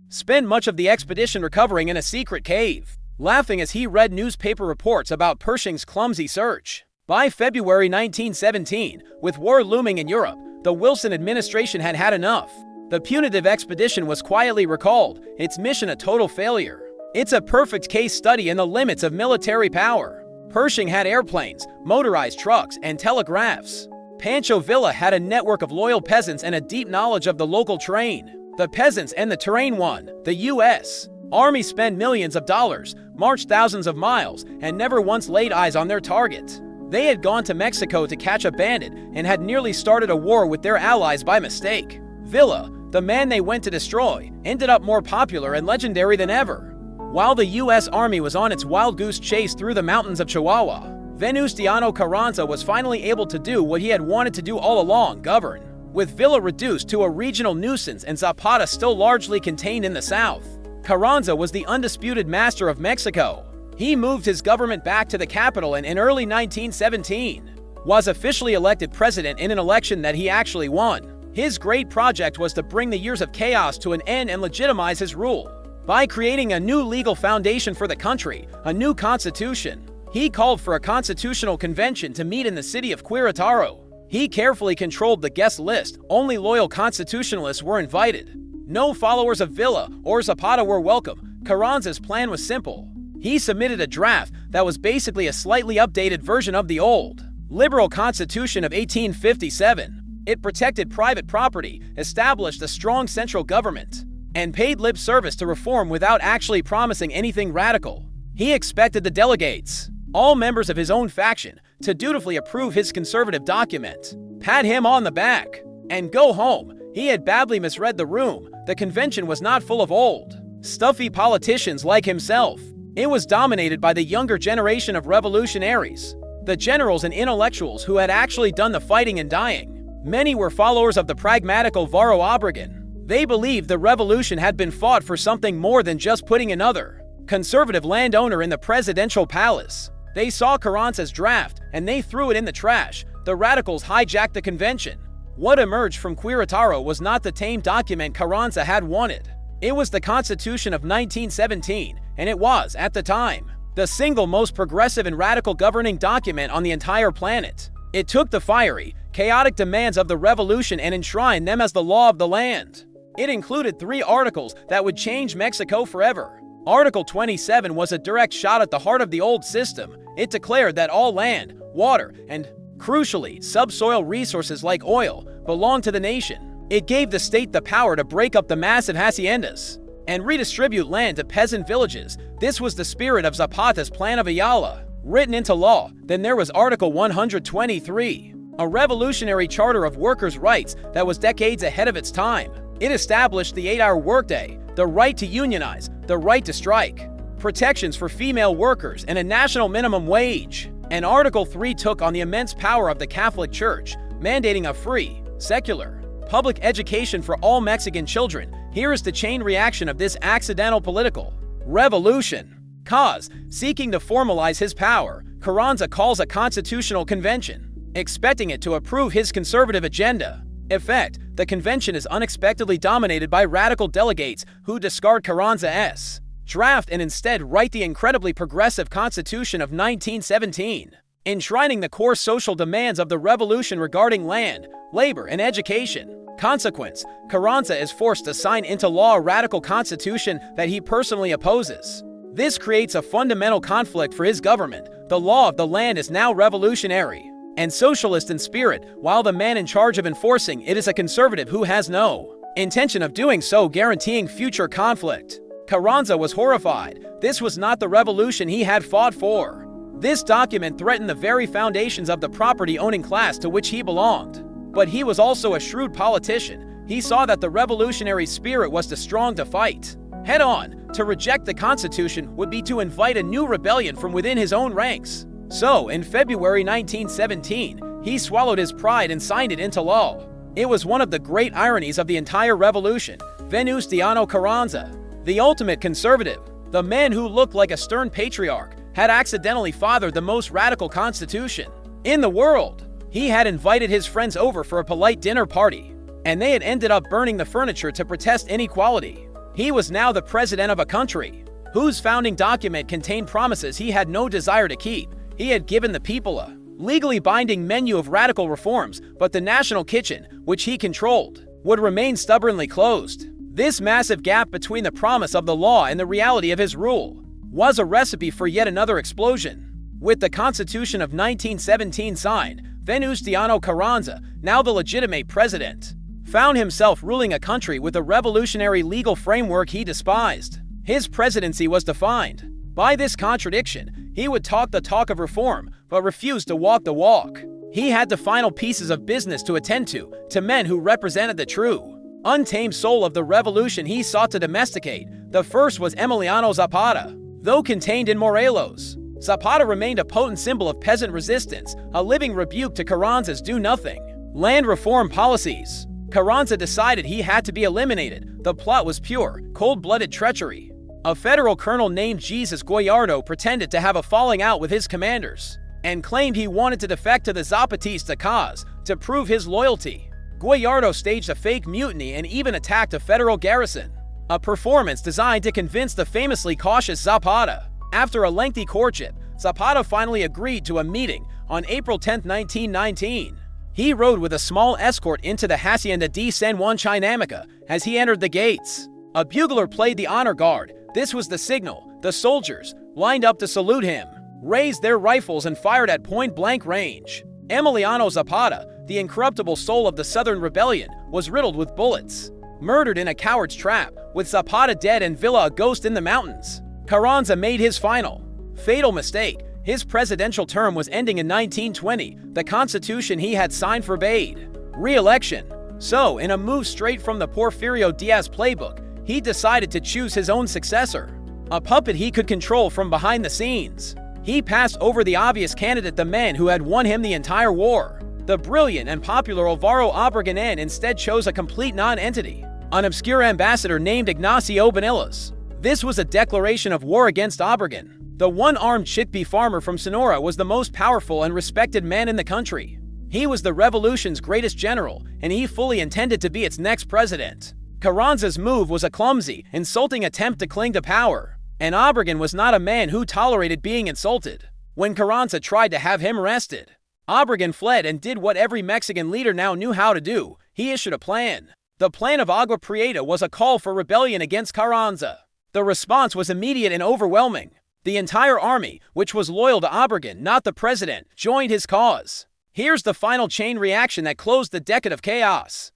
Speaker 1: spent much of the expedition recovering in a secret cave, laughing as he read newspaper reports about Pershing's clumsy search. By February 1917, with war looming in Europe, the Wilson administration had had enough. The punitive expedition was quietly recalled, its mission a total failure. It's a perfect case study in the limits of military power. Pershing had airplanes, motorized trucks, and telegraphs. Pancho Villa had a network of loyal peasants and a deep knowledge of the local terrain. The peasants and the terrain won. The U.S. Army spent millions of dollars, marched thousands of miles, and never once laid eyes on their target. They had gone to Mexico to catch a bandit and had nearly started a war with their allies by mistake. Villa, the man they went to destroy, ended up more popular and legendary than ever. While the U.S. Army was on its wild goose chase through the mountains of Chihuahua, Venustiano Carranza was finally able to do what he had wanted to do all along: govern. With Villa reduced to a regional nuisance and Zapata still largely contained in the south, Carranza was the undisputed master of Mexico. He moved his government back to the capital and in early 1917 was officially elected president in an election that he actually won. His great project was to bring the years of chaos to an end and legitimize his rule. By creating a new legal foundation for the country, a new constitution, he called for a constitutional convention to meet in the city of Querétaro. He carefully controlled the guest list. Only loyal constitutionalists were invited. No followers of Villa or Zapata were welcome. Carranza's plan was simple. He submitted a draft that was basically a slightly updated version of the old liberal Constitution of 1857. It protected private property, established a strong central government, and paid lip service to reform without actually promising anything radical. He expected the delegates, all members of his own faction, to dutifully approve his conservative document, pat him on the back, and go home. He had badly misread the room. The convention was not full of old, stuffy politicians like himself. It was dominated by the younger generation of revolutionaries, the generals and intellectuals who had actually done the fighting and dying. Many were followers of the pragmatic Alvaro Obregón. They believed the revolution had been fought for something more than just putting another conservative landowner in the presidential palace. They saw Carranza's draft, and they threw it in the trash. The radicals hijacked the convention. What emerged from Querétaro was not the tame document Carranza had wanted. It was the Constitution of 1917, and it was, at the time, the single most progressive and radical governing document on the entire planet. It took the fiery, chaotic demands of the revolution and enshrined them as the law of the land. It included 3 articles that would change Mexico forever. Article 27 was a direct shot at the heart of the old system. It declared that all land, water, and, crucially, subsoil resources like oil belonged to the nation. It gave the state the power to break up the massive haciendas and redistribute land to peasant villages. This was the spirit of Zapata's Plan of Ayala, written into law. Then there was Article 123, a revolutionary charter of workers' rights that was decades ahead of its time. It established the 8-hour workday, the right to unionize, the right to strike, protections for female workers, and a national minimum wage. And Article 3 took on the immense power of the Catholic Church, mandating a free, secular, public education for all Mexican children. Here is the chain reaction of this accidental political revolution. Cause, seeking to formalize his power, Carranza calls a constitutional convention, expecting it to approve his conservative agenda. Effect, the convention is unexpectedly dominated by radical delegates who discard Carranza's draft and instead write the incredibly progressive Constitution of 1917, enshrining the core social demands of the revolution regarding land, labor, and education. Consequence, Carranza is forced to sign into law a radical constitution that he personally opposes. This creates a fundamental conflict for his government. The law of the land is now revolutionary and socialist in spirit, while the man in charge of enforcing it is a conservative who has no intention of doing so, guaranteeing future conflict. Carranza was horrified. This was not the revolution he had fought for. This document threatened the very foundations of the property-owning class to which he belonged. But he was also a shrewd politician. He saw that the revolutionary spirit was too strong to fight head on. To reject the Constitution would be to invite a new rebellion from within his own ranks. So, in February 1917, he swallowed his pride and signed it into law. It was one of the great ironies of the entire revolution. Venustiano Carranza, the ultimate conservative, the man who looked like a stern patriarch, had accidentally fathered the most radical constitution in the world. He had invited his friends over for a polite dinner party, and they had ended up burning the furniture to protest inequality. He was now the president of a country whose founding document contained promises he had no desire to keep. He had given the people a legally binding menu of radical reforms, but the national kitchen, which he controlled, would remain stubbornly closed. This massive gap between the promise of the law and the reality of his rule was a recipe for yet another explosion. With the Constitution of 1917 signed, Venustiano Carranza, now the legitimate president, found himself ruling a country with a revolutionary legal framework he despised. His presidency was defined by this contradiction. He would talk the talk of reform, but refused to walk the walk. He had the final pieces of business to attend to men who represented the true, untamed soul of the revolution he sought to domesticate. The first was Emiliano Zapata. Though contained in Morelos, Zapata remained a potent symbol of peasant resistance, a living rebuke to Carranza's do-nothing land reform policies. Carranza decided he had to be eliminated. The plot was pure, cold-blooded treachery. A federal colonel named Jesus Gallardo pretended to have a falling out with his commanders and claimed he wanted to defect to the Zapatista cause to prove his loyalty. Gallardo staged a fake mutiny and even attacked a federal garrison, a performance designed to convince the famously cautious Zapata. After a lengthy courtship, Zapata finally agreed to a meeting on April 10, 1919. He rode with a small escort into the Hacienda de San Juan Chinamica. As he entered the gates, a bugler played the honor guard. This was the signal. The soldiers, lined up to salute him, raised their rifles and fired at point-blank range. Emiliano Zapata, the incorruptible soul of the Southern Rebellion, was riddled with bullets, murdered in a coward's trap, with Zapata dead and Villa a ghost in the mountains. Carranza made his final, fatal mistake. His presidential term was ending in 1920. The constitution he had signed forbade re-election. So, in a move straight from the Porfirio Diaz playbook, he decided to choose his own successor, a puppet he could control from behind the scenes. He passed over the obvious candidate, the man who had won him the entire war. The brilliant and popular Alvaro Obregón instead chose a complete non-entity, an obscure ambassador named Ignacio Bonillas. This was a declaration of war against Obregón. The one-armed chickpea farmer from Sonora was the most powerful and respected man in the country. He was the revolution's greatest general, and he fully intended to be its next president. Carranza's move was a clumsy, insulting attempt to cling to power, and Obregón was not a man who tolerated being insulted. When Carranza tried to have him arrested, Obregón fled and did what every Mexican leader now knew how to do. He issued a plan. The plan of Agua Prieta was a call for rebellion against Carranza. The response was immediate and overwhelming. The entire army, which was loyal to Obregón, not the president, joined his cause. Here's the final chain reaction that closed the decade of chaos.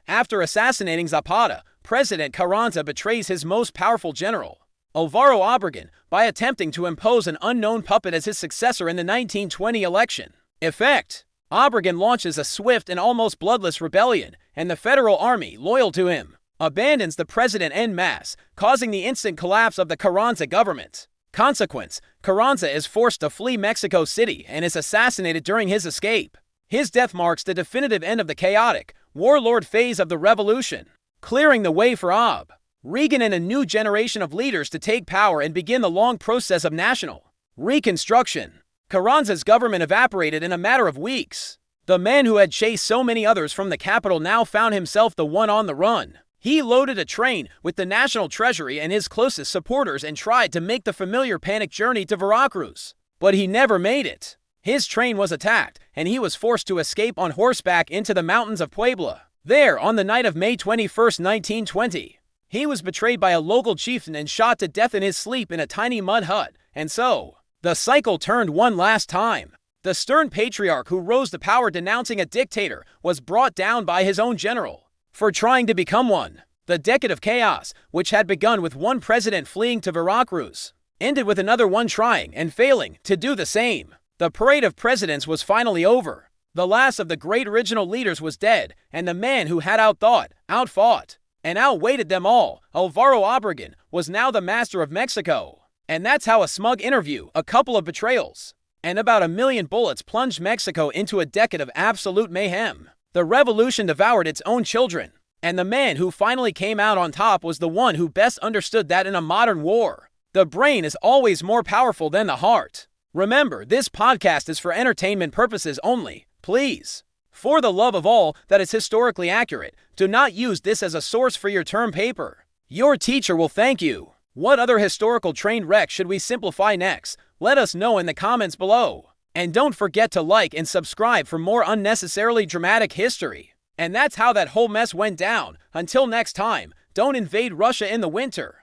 Speaker 1: After assassinating Zapata, President Carranza betrays his most powerful general, Alvaro Obregón, by attempting to impose an unknown puppet as his successor in the 1920 election. Effect: Obregón launches a swift and almost bloodless rebellion, and the federal army, loyal to him, abandons the president en masse, causing the instant collapse of the Carranza government. Consequence: Carranza is forced to flee Mexico City and is assassinated during his escape. His death marks the definitive end of the chaotic, warlord phase of the revolution, clearing the way for Obregón and a new generation of leaders to take power and begin the long process of national reconstruction. Carranza's government evaporated in a matter of weeks. The man who had chased so many others from the capital now found himself the one on the run. He loaded a train with the national treasury and his closest supporters and tried to make the familiar panic journey to Veracruz. But he never made it. His train was attacked, and he was forced to escape on horseback into the mountains of Puebla. There, on the night of May 21, 1920, he was betrayed by a local chieftain and shot to death in his sleep in a tiny mud hut. And so, the cycle turned one last time. The stern patriarch who rose to power denouncing a dictator was brought down by his own general for trying to become one. The decade of chaos, which had begun with one president fleeing to Veracruz, ended with another one trying and failing to do the same. The parade of presidents was finally over. The last of the great original leaders was dead, and the man who had outthought, outfought, and outweighted them all, Alvaro Obregón, was now the master of Mexico. And that's how a smug interview, a couple of betrayals, and about 1 million bullets plunged Mexico into a decade of absolute mayhem. The revolution devoured its own children. And the man who finally came out on top was the one who best understood that in a modern war, the brain is always more powerful than the heart. Remember, this podcast is for entertainment purposes only. Please, for the love of all that is historically accurate, do not use this as a source for your term paper. Your teacher will thank you. What other historical train wreck should we simplify next? Let us know in the comments below. And don't forget to like and subscribe for more unnecessarily dramatic history. And that's how that whole mess went down. Until next time, don't invade Russia in the winter.